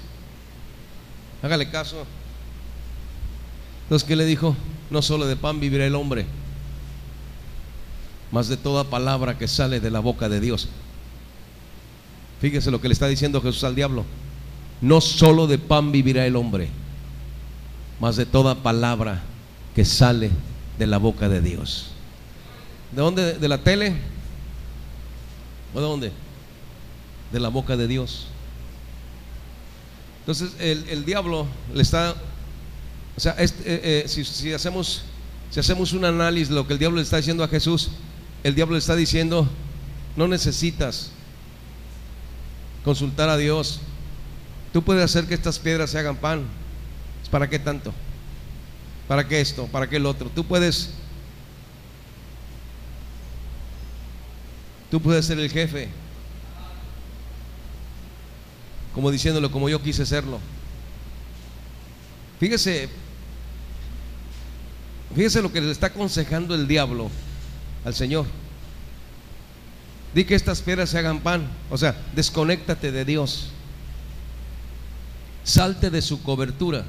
Hágale caso. Entonces, ¿qué le dijo? No solo de pan vivirá el hombre, mas de toda palabra que sale de la boca de Dios. Fíjese lo que le está diciendo Jesús al diablo: no solo de pan vivirá el hombre, mas de toda palabra que sale de la boca de Dios. ¿De dónde? ¿De la tele? ¿O de dónde? De la boca de Dios. Entonces el diablo le está, o sea, si hacemos Si hacemos un análisis de lo que el diablo le está diciendo a Jesús, el diablo le está diciendo: no necesitas consultar a Dios, tú puedes hacer que estas piedras se hagan pan. ¿Para qué tanto? ¿Para qué esto? ¿Para qué el otro? Tú puedes ser el jefe, como diciéndolo, como yo quise serlo. Fíjese lo que le está aconsejando el diablo al Señor. Di que estas piedras se hagan pan. O sea, desconéctate de Dios, salte de su cobertura,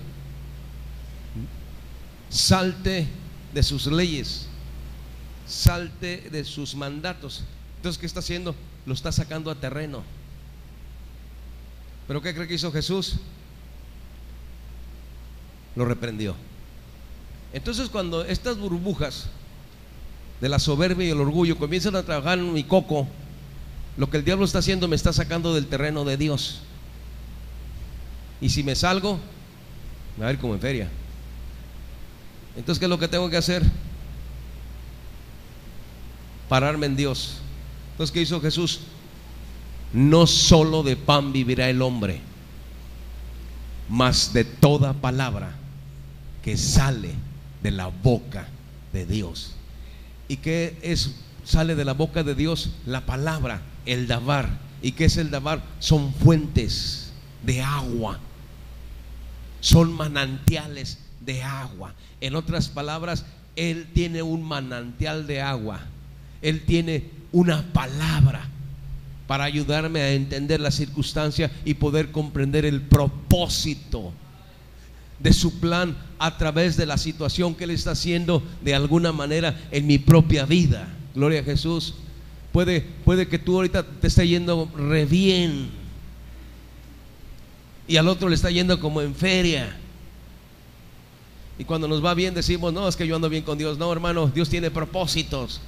salte de sus leyes, salte de sus mandatos. Entonces, ¿qué está haciendo? Lo está sacando a terreno. ¿Pero qué cree que hizo Jesús? Lo reprendió. Entonces, cuando estas burbujas de la soberbia y el orgullo comienzan a trabajar en mi coco, lo que el diablo está haciendo, me está sacando del terreno de Dios. Y si me salgo, me va a ir como en feria. Entonces, ¿qué es lo que tengo que hacer? Pararme en Dios. Entonces, ¿qué hizo Jesús? No solo de pan vivirá el hombre, mas de toda palabra que sale de la boca de Dios. ¿Y qué es? Sale de la boca de Dios la palabra, el dabar. ¿Y qué es el dabar? Son fuentes de agua, son manantiales de agua. En otras palabras, Él tiene un manantial de agua. Él tiene una palabra para ayudarme a entender la circunstancia y poder comprender el propósito de su plan a través de la situación que Él está haciendo de alguna manera en mi propia vida. Gloria a Jesús. Puede que tú ahorita te esté yendo re bien y al otro le está yendo como en feria. Y cuando nos va bien decimos: no, es que yo ando bien con Dios. No, hermano, Dios tiene propósitos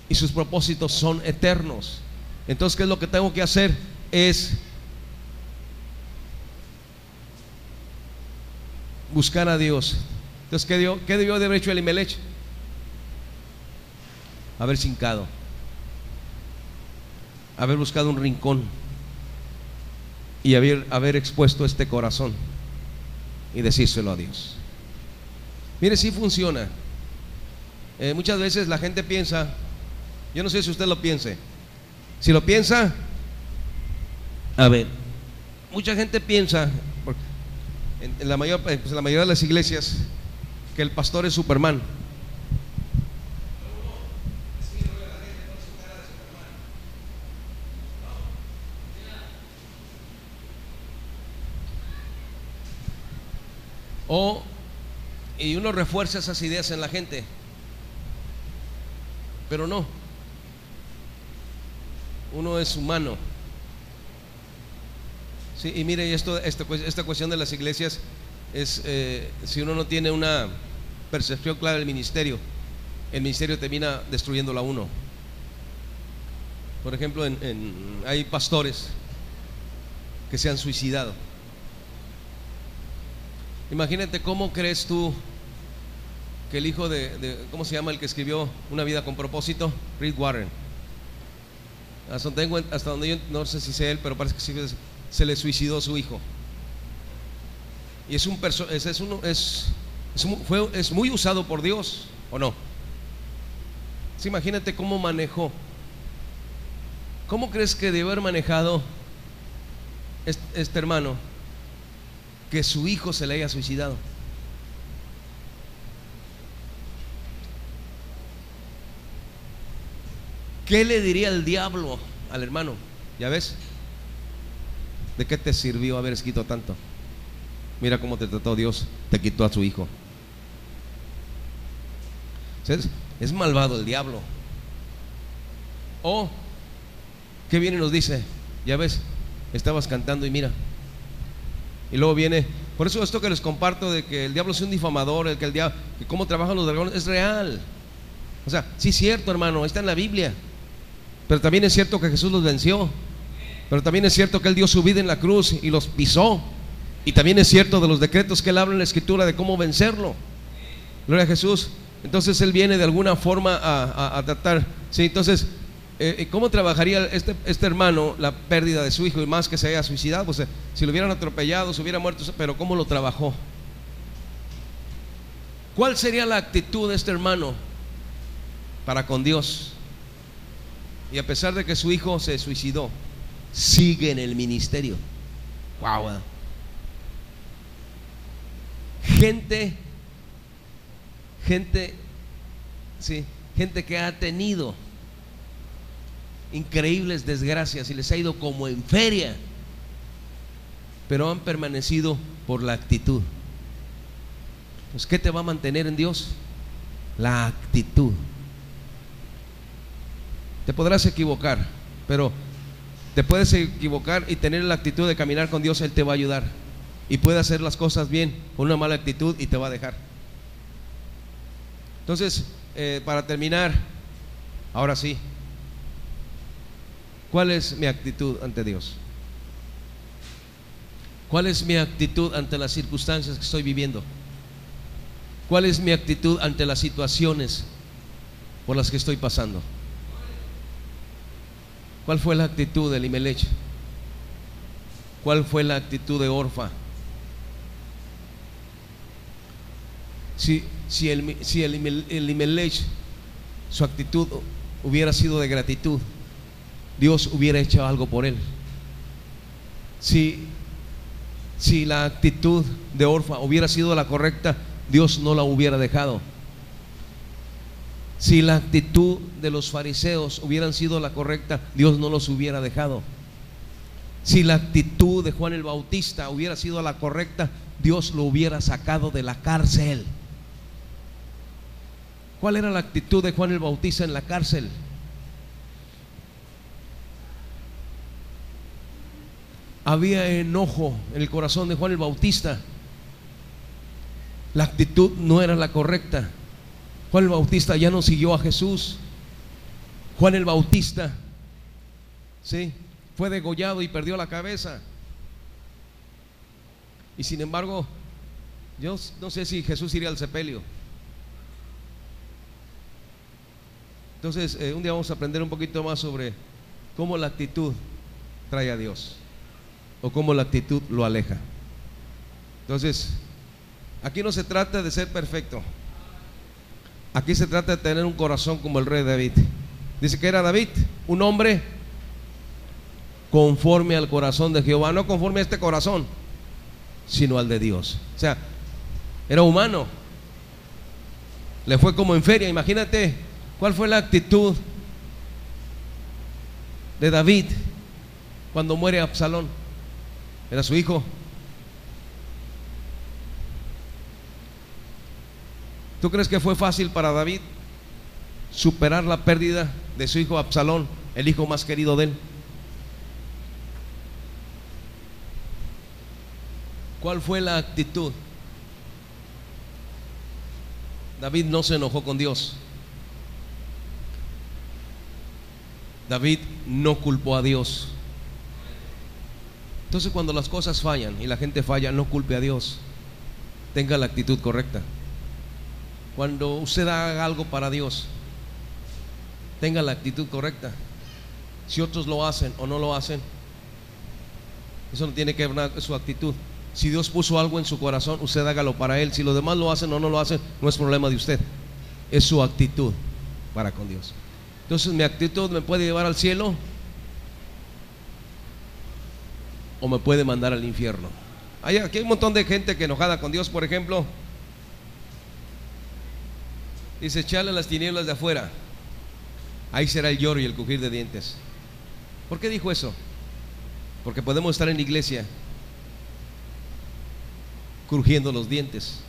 y sus propósitos son eternos. Entonces, ¿qué es lo que tengo que hacer? Es buscar a Dios. Entonces, ¿qué debió de haber hecho Elimelech? Haber hincado, haber buscado un rincón y haber expuesto este corazón y decírselo a Dios. Mire, sí funciona. Muchas veces la gente piensa, yo no sé si usted lo piense. Si lo piensa, a ver, mucha gente piensa en la mayoría de las iglesias que el pastor es Superman. Y uno refuerza esas ideas en la gente, pero no. Uno es humano. Sí, y mire, esta cuestión de las iglesias es, si uno no tiene una percepción clara del ministerio, el ministerio termina destruyéndolo a uno. Por ejemplo, hay pastores que se han suicidado. Imagínate, ¿cómo crees tú que el hijo ¿cómo se llama el que escribió Una vida con propósito? Rick Warren. Hasta donde yo no sé si sea él, pero parece que sí, se le suicidó su hijo. Y es muy usado por Dios, ¿o no? Sí, imagínate cómo manejó. ¿Cómo crees que debe haber manejado este hermano que su hijo se le haya suicidado? ¿Qué le diría el diablo al hermano? ¿Ya ves? ¿De qué te sirvió haber escrito tanto? Mira cómo te trató Dios, te quitó a su hijo. Es malvado el diablo. O ¿qué viene y nos dice? Ya ves, estabas cantando y mira. Y luego viene, por eso esto que les comparto de que el diablo es un difamador, que cómo trabajan los dragones, es real. O sea, sí es cierto, hermano, está en la Biblia. Pero también es cierto que Jesús los venció. Pero también es cierto que Él dio su vida en la cruz y los pisó. Y también es cierto de los decretos que Él habla en la Escritura de cómo vencerlo. Gloria a Jesús. Entonces él viene de alguna forma a tratar, ¿sí? Entonces, ¿cómo trabajaría este hermano la pérdida de su hijo? Y más que se haya suicidado, pues si lo hubieran atropellado, se hubiera muerto, pero ¿cómo lo trabajó? ¿Cuál sería la actitud de este hermano para con Dios? Y a pesar de que su hijo se suicidó, sigue en el ministerio. Wow. Gente, sí, gente que ha tenido increíbles desgracias y les ha ido como en feria, pero han permanecido por la actitud. Pues, ¿qué te va a mantener en Dios? La actitud. Te podrás equivocar, pero te puedes equivocar y tener la actitud de caminar con Dios. Él te va a ayudar y puede hacer las cosas bien con una mala actitud y te va a dejar. Entonces, para terminar, ahora sí, ¿cuál es mi actitud ante Dios? ¿Cuál es mi actitud ante las circunstancias que estoy viviendo? ¿Cuál es mi actitud ante las situaciones por las que estoy pasando? ¿Cuál fue la actitud de Elimelech? ¿Cuál fue la actitud de Orfa? Si Elimelech, su actitud hubiera sido de gratitud, Dios hubiera hecho algo por él. Si la actitud de Orfa hubiera sido la correcta, Dios no la hubiera dejado. Si la actitud de los fariseos hubieran sido la correcta, Dios no los hubiera dejado. Si la actitud de Juan el Bautista hubiera sido la correcta, Dios lo hubiera sacado de la cárcel. ¿Cuál era la actitud de Juan el Bautista en la cárcel? Había enojo en el corazón de Juan el Bautista. La actitud no era la correcta. Juan el Bautista ya no siguió a Jesús. Juan el Bautista, sí, fue degollado y perdió la cabeza. Y sin embargo, yo no sé si Jesús iría al sepelio. Entonces, un día vamos a aprender un poquito más sobre cómo la actitud trae a Dios o cómo la actitud lo aleja. Entonces, aquí no se trata de ser perfecto. Aquí se trata de tener un corazón como el rey David. Dice que era David, un hombre conforme al corazón de Jehová, no conforme a este corazón, sino al de Dios. O sea, era humano, le fue como en feria. Imagínate cuál fue la actitud de David cuando muere Absalón. Era su hijo. ¿Tú crees que fue fácil para David superar la pérdida de su hijo Absalón, el hijo más querido de él? ¿Cuál fue la actitud? David no se enojó con Dios. David no culpó a Dios. Entonces, cuando las cosas fallan y la gente falla, no culpe a Dios. Tenga la actitud correcta. Cuando usted haga algo para Dios, tenga la actitud correcta. Si otros lo hacen o no lo hacen, eso no tiene que ver nada con su actitud. Si Dios puso algo en su corazón, usted hágalo para Él. Si los demás lo hacen o no lo hacen, no es problema de usted, es su actitud para con Dios. Entonces, mi actitud me puede llevar al cielo o me puede mandar al infierno. Aquí hay un montón de gente que enojada con Dios. Por ejemplo, dice: echarle las tinieblas de afuera, ahí será el lloro y el crujir de dientes. ¿Por qué dijo eso? Porque podemos estar en la iglesia crujiendo los dientes.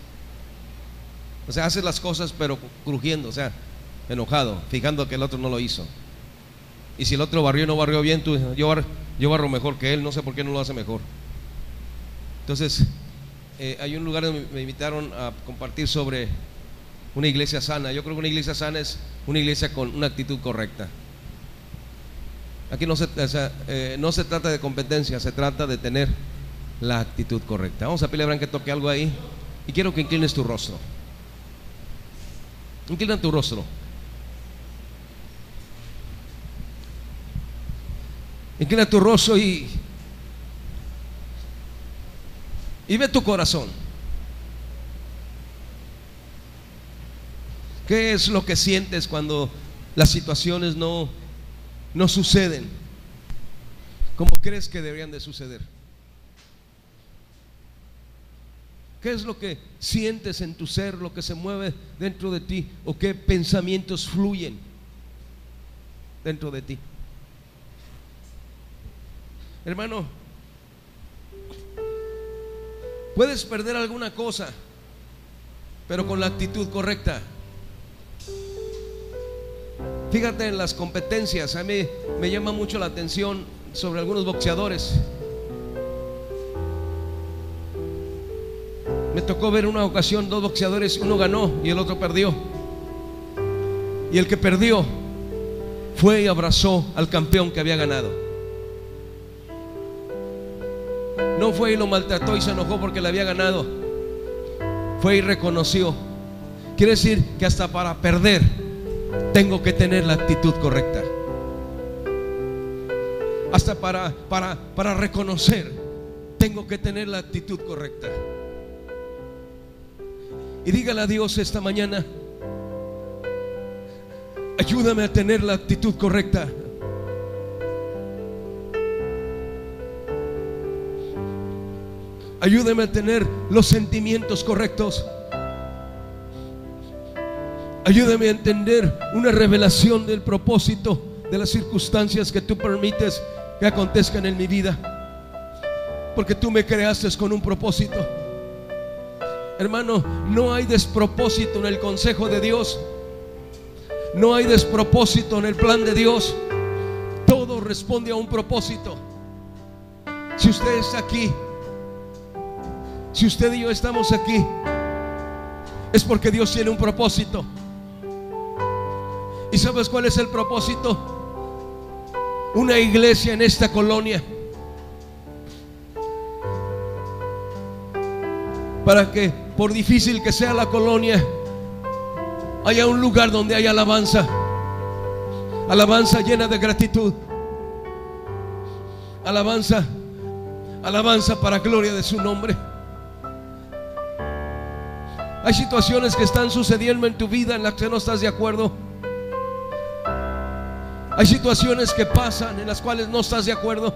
O sea, haces las cosas pero crujiendo, o sea, enojado, fijando que el otro no lo hizo. Y si el otro barrió y no barrió bien, yo barro mejor que él, no sé por qué no lo hace mejor. Entonces, hay un lugar donde me invitaron a compartir sobre una iglesia sana. Yo creo que una iglesia sana es una iglesia con una actitud correcta. Aquí no se trata de competencia, se trata de tener la actitud correcta. Vamos a pedirle a Abraham que toque algo ahí y quiero que inclines tu rostro. Inclina tu rostro. Inclina tu rostro y ve tu corazón. ¿Qué es lo que sientes cuando las situaciones no suceden como crees que deberían de suceder? ¿Qué es lo que sientes en tu ser, lo que se mueve dentro de ti? ¿O qué pensamientos fluyen dentro de ti? Hermano, puedes perder alguna cosa, pero con la actitud correcta. Fíjate en las competencias. A mí me llama mucho la atención sobre algunos boxeadores. Me tocó ver una ocasión 2 boxeadores, uno ganó y el otro perdió. Y el que perdió fue y abrazó al campeón que había ganado. No fue y lo maltrató y se enojó porque le había ganado. Fue y reconoció. Quiere decir que hasta para perder tengo que tener la actitud correcta. Hasta para reconocer tengo que tener la actitud correcta. Y dígale a Dios esta mañana: ayúdame a tener la actitud correcta. Ayúdame a tener los sentimientos correctos. Ayúdame a entender una revelación del propósito de las circunstancias que tú permites que acontezcan en mi vida, porque tú me creaste con un propósito. Hermano, no hay despropósito en el consejo de Dios. No hay despropósito en el plan de Dios. Todo responde a un propósito. Si usted está aquí, si usted y yo estamos aquí, es porque Dios tiene un propósito. ¿Y sabes cuál es el propósito? Una iglesia en esta colonia, para que, por difícil que sea la colonia, haya un lugar donde haya alabanza. Alabanza llena de gratitud. Alabanza para gloria de su nombre. Hay situaciones que están sucediendo en tu vida en las que no estás de acuerdo. Hay situaciones que pasan en las cuales no estás de acuerdo.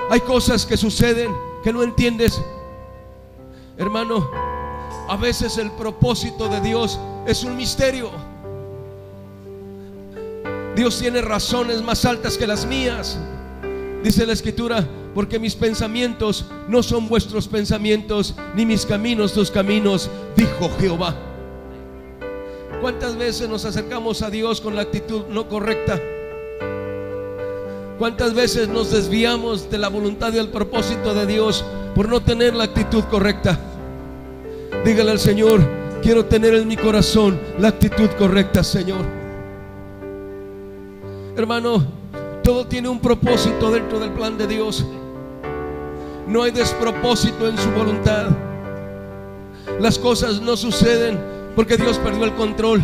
Hay cosas que suceden que no entiendes. Hermano, a veces el propósito de Dios es un misterio. Dios tiene razones más altas que las mías. Dice la Escritura: porque mis pensamientos no son vuestros pensamientos, ni mis caminos tus caminos, dijo Jehová. ¿Cuántas veces nos acercamos a Dios con la actitud no correcta? ¿Cuántas veces nos desviamos de la voluntad y el propósito de Dios por no tener la actitud correcta? Dígale al Señor: quiero tener en mi corazón la actitud correcta, Señor. Hermano, todo tiene un propósito dentro del plan de Dios. No hay despropósito en su voluntad. Las cosas no suceden porque Dios perdió el control.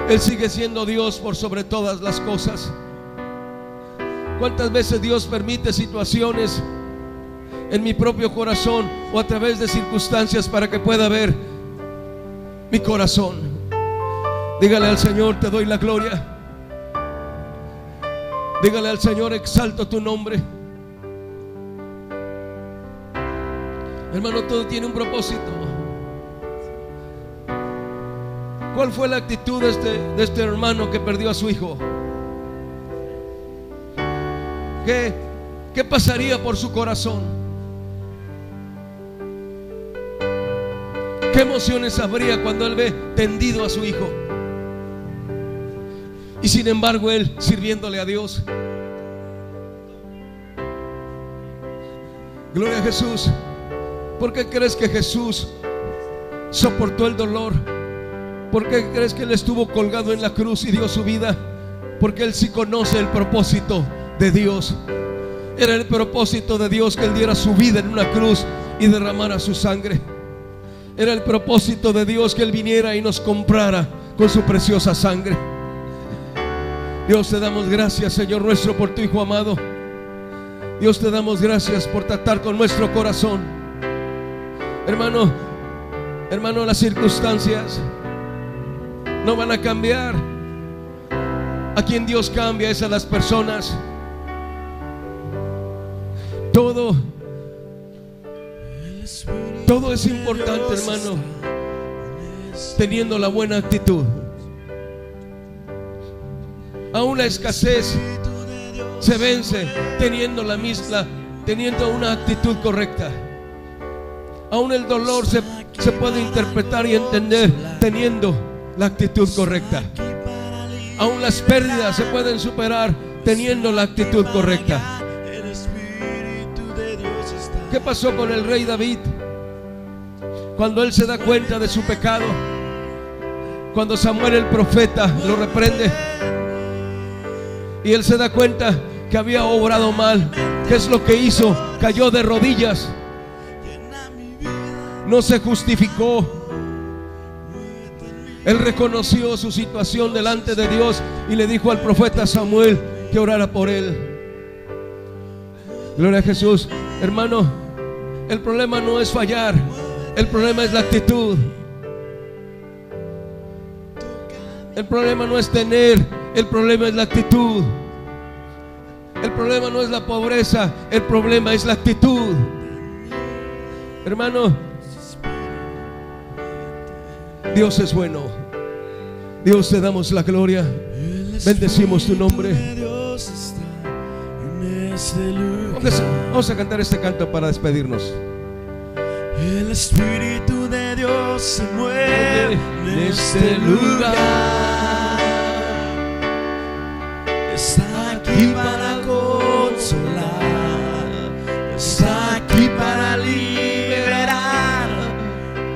Él sigue siendo Dios por sobre todas las cosas. ¿Cuántas veces Dios permite situaciones en mi propio corazón o a través de circunstancias para que pueda ver mi corazón? Dígale al Señor: te doy la gloria. Dígale al Señor: exalto tu nombre. Hermano, todo tiene un propósito. ¿Cuál fue la actitud de este hermano que perdió a su hijo? ¿Qué pasaría por su corazón? ¿Qué emociones habría cuando él ve tendido a su hijo? Y sin embargo él sirviéndole a Dios. Gloria a Jesús. ¿Por qué crees que Jesús soportó el dolor? ¿Por qué crees que Él estuvo colgado en la cruz y dio su vida? Porque Él sí conoce el propósito de Dios. Era el propósito de Dios que Él diera su vida en una cruz y derramara su sangre. Era el propósito de Dios que Él viniera y nos comprara con su preciosa sangre. Dios, te damos gracias, Señor nuestro, por tu Hijo amado. Dios, te damos gracias por tratar con nuestro corazón. Hermano, las circunstancias no van a cambiar. A quien Dios cambia es a las personas. Todo es importante, hermano, teniendo la buena actitud. Aún la escasez se vence teniendo una actitud correcta. Aún el dolor se puede interpretar y entender teniendo la actitud correcta. Aún las pérdidas se pueden superar teniendo la actitud correcta. ¿Qué pasó con el rey David? Cuando él se da cuenta de su pecado, cuando Samuel el profeta lo reprende y él se da cuenta que había obrado mal, ¿qué es lo que hizo? Cayó de rodillas. No se justificó. Él reconoció su situación delante de Dios y le dijo al profeta Samuel que orara por él. Gloria a Jesús. Hermano, el problema no es fallar, el problema es la actitud. El problema no es tener, el problema es la actitud. El problema no es la pobreza, el problema es la actitud. Hermano, Dios es bueno. Dios, te damos la gloria. Bendecimos tu nombre. Vamos a cantar este canto para despedirnos. El Espíritu de Dios se mueve en este lugar. Está aquí para consolar, está aquí para liberar,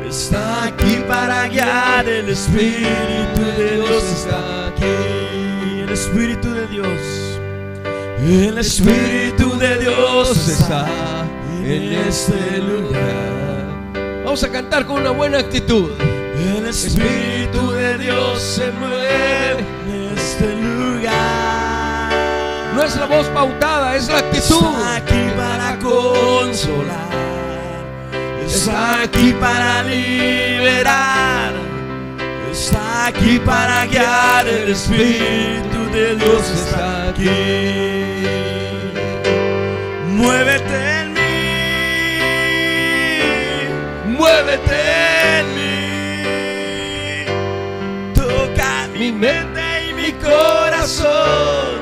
está aquí para guiar. El Espíritu de Dios está aquí. El Espíritu de Dios, el Espíritu de Dios está en este lugar. Vamos a cantar con una buena actitud. El Espíritu de Dios se mueve en este lugar. No es la voz pautada, es la actitud. Está aquí para consolar, está aquí para liberar, está aquí para guiar. El Espíritu de Dios está aquí. Muévete en mí, muévete en mí, toca mi mente y mi corazón,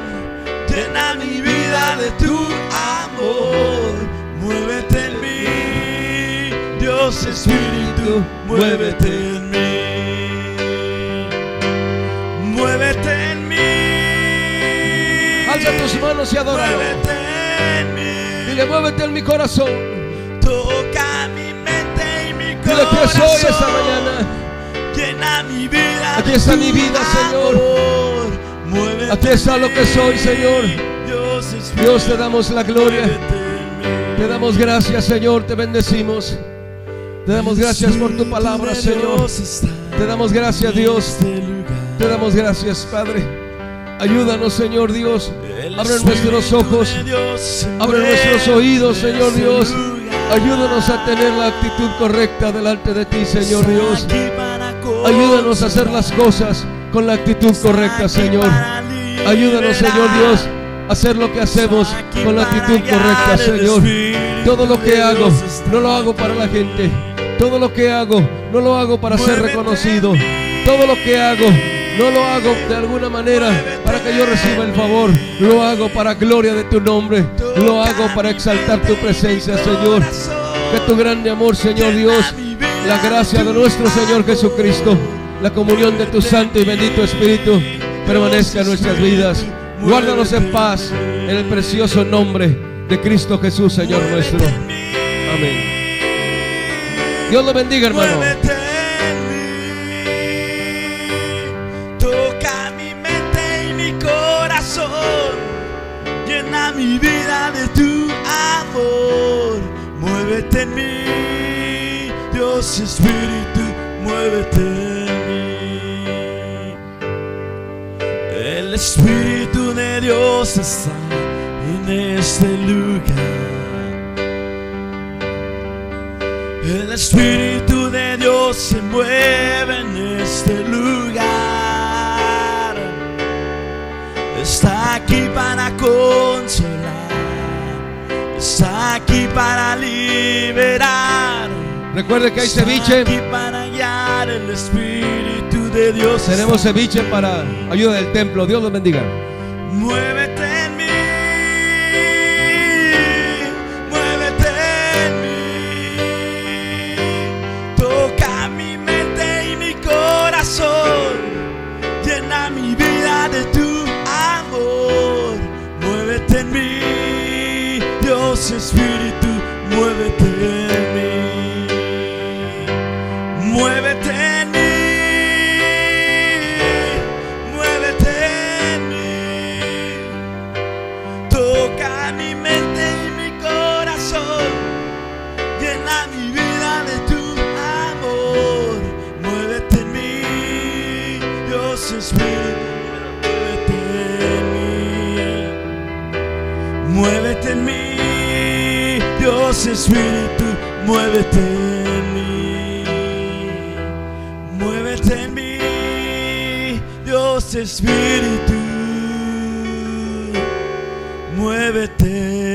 llena mi vida de tu amor. Muévete en mí, Dios Espíritu, muévete en mí, muévete en mí. Alza tus manos y adóralo. Dile, muévete en mi corazón. Toca mi mente y mi corazón. Dile que soy esta mañana. Llena mi vida. Aquí está mi vida, Señor. Aquí está lo que soy, Señor. Dios, te damos la gloria. Te damos gracias, Señor. Te bendecimos. Te damos gracias por tu palabra, Señor. Te damos gracias, Dios. Te damos gracias, Padre. Ayúdanos, Señor Dios. Abre nuestros ojos, abre nuestros oídos, Señor Dios. Ayúdanos a tener la actitud correcta delante de ti, Señor Dios. Ayúdanos a hacer las cosas con la actitud correcta, Señor. Ayúdanos, Señor Dios, a hacer lo que hacemos con la actitud correcta, Señor. Todo lo que hago, no lo hago para la gente. Todo lo que hago, no lo hago para ser reconocido. Todo lo que hago, no lo hago de alguna manera para que yo reciba el favor. Lo hago para gloria de tu nombre. Lo hago para exaltar tu presencia, Señor. Que tu grande amor, Señor Dios, la gracia de nuestro Señor Jesucristo, la comunión de tu Santo y bendito Espíritu permanezca en nuestras vidas. Guárdanos en paz en el precioso nombre de Cristo Jesús, Señor nuestro. Amén. Dios lo bendiga, hermano. Llena mi vida de tu amor. Muévete en mí, Dios Espíritu, muévete en mí. El Espíritu de Dios está en este lugar. El Espíritu de Dios se mueve en este lugar. Está aquí para consolar, está aquí para liberar. Recuerde que hay Está ceviche. aquí para guiar. El Espíritu de Dios. Tenemos ceviche para ayuda del templo. Dios los bendiga. Muévete en mí, muévete en mí. Toca mi mente y mi corazón. Llena mi vida de tu amor. Muévete en mí, Dios Espíritu, muévete en mí. Muévete en mí, muévete en mí. Toca mi mente y mi corazón. Llena mi vida de tu amor. Muévete en mí, Dios Espíritu, muévete en mí. Muévete en mí, Dios Espíritu, muévete en mí. Muévete en mí, Dios Espíritu, muévete.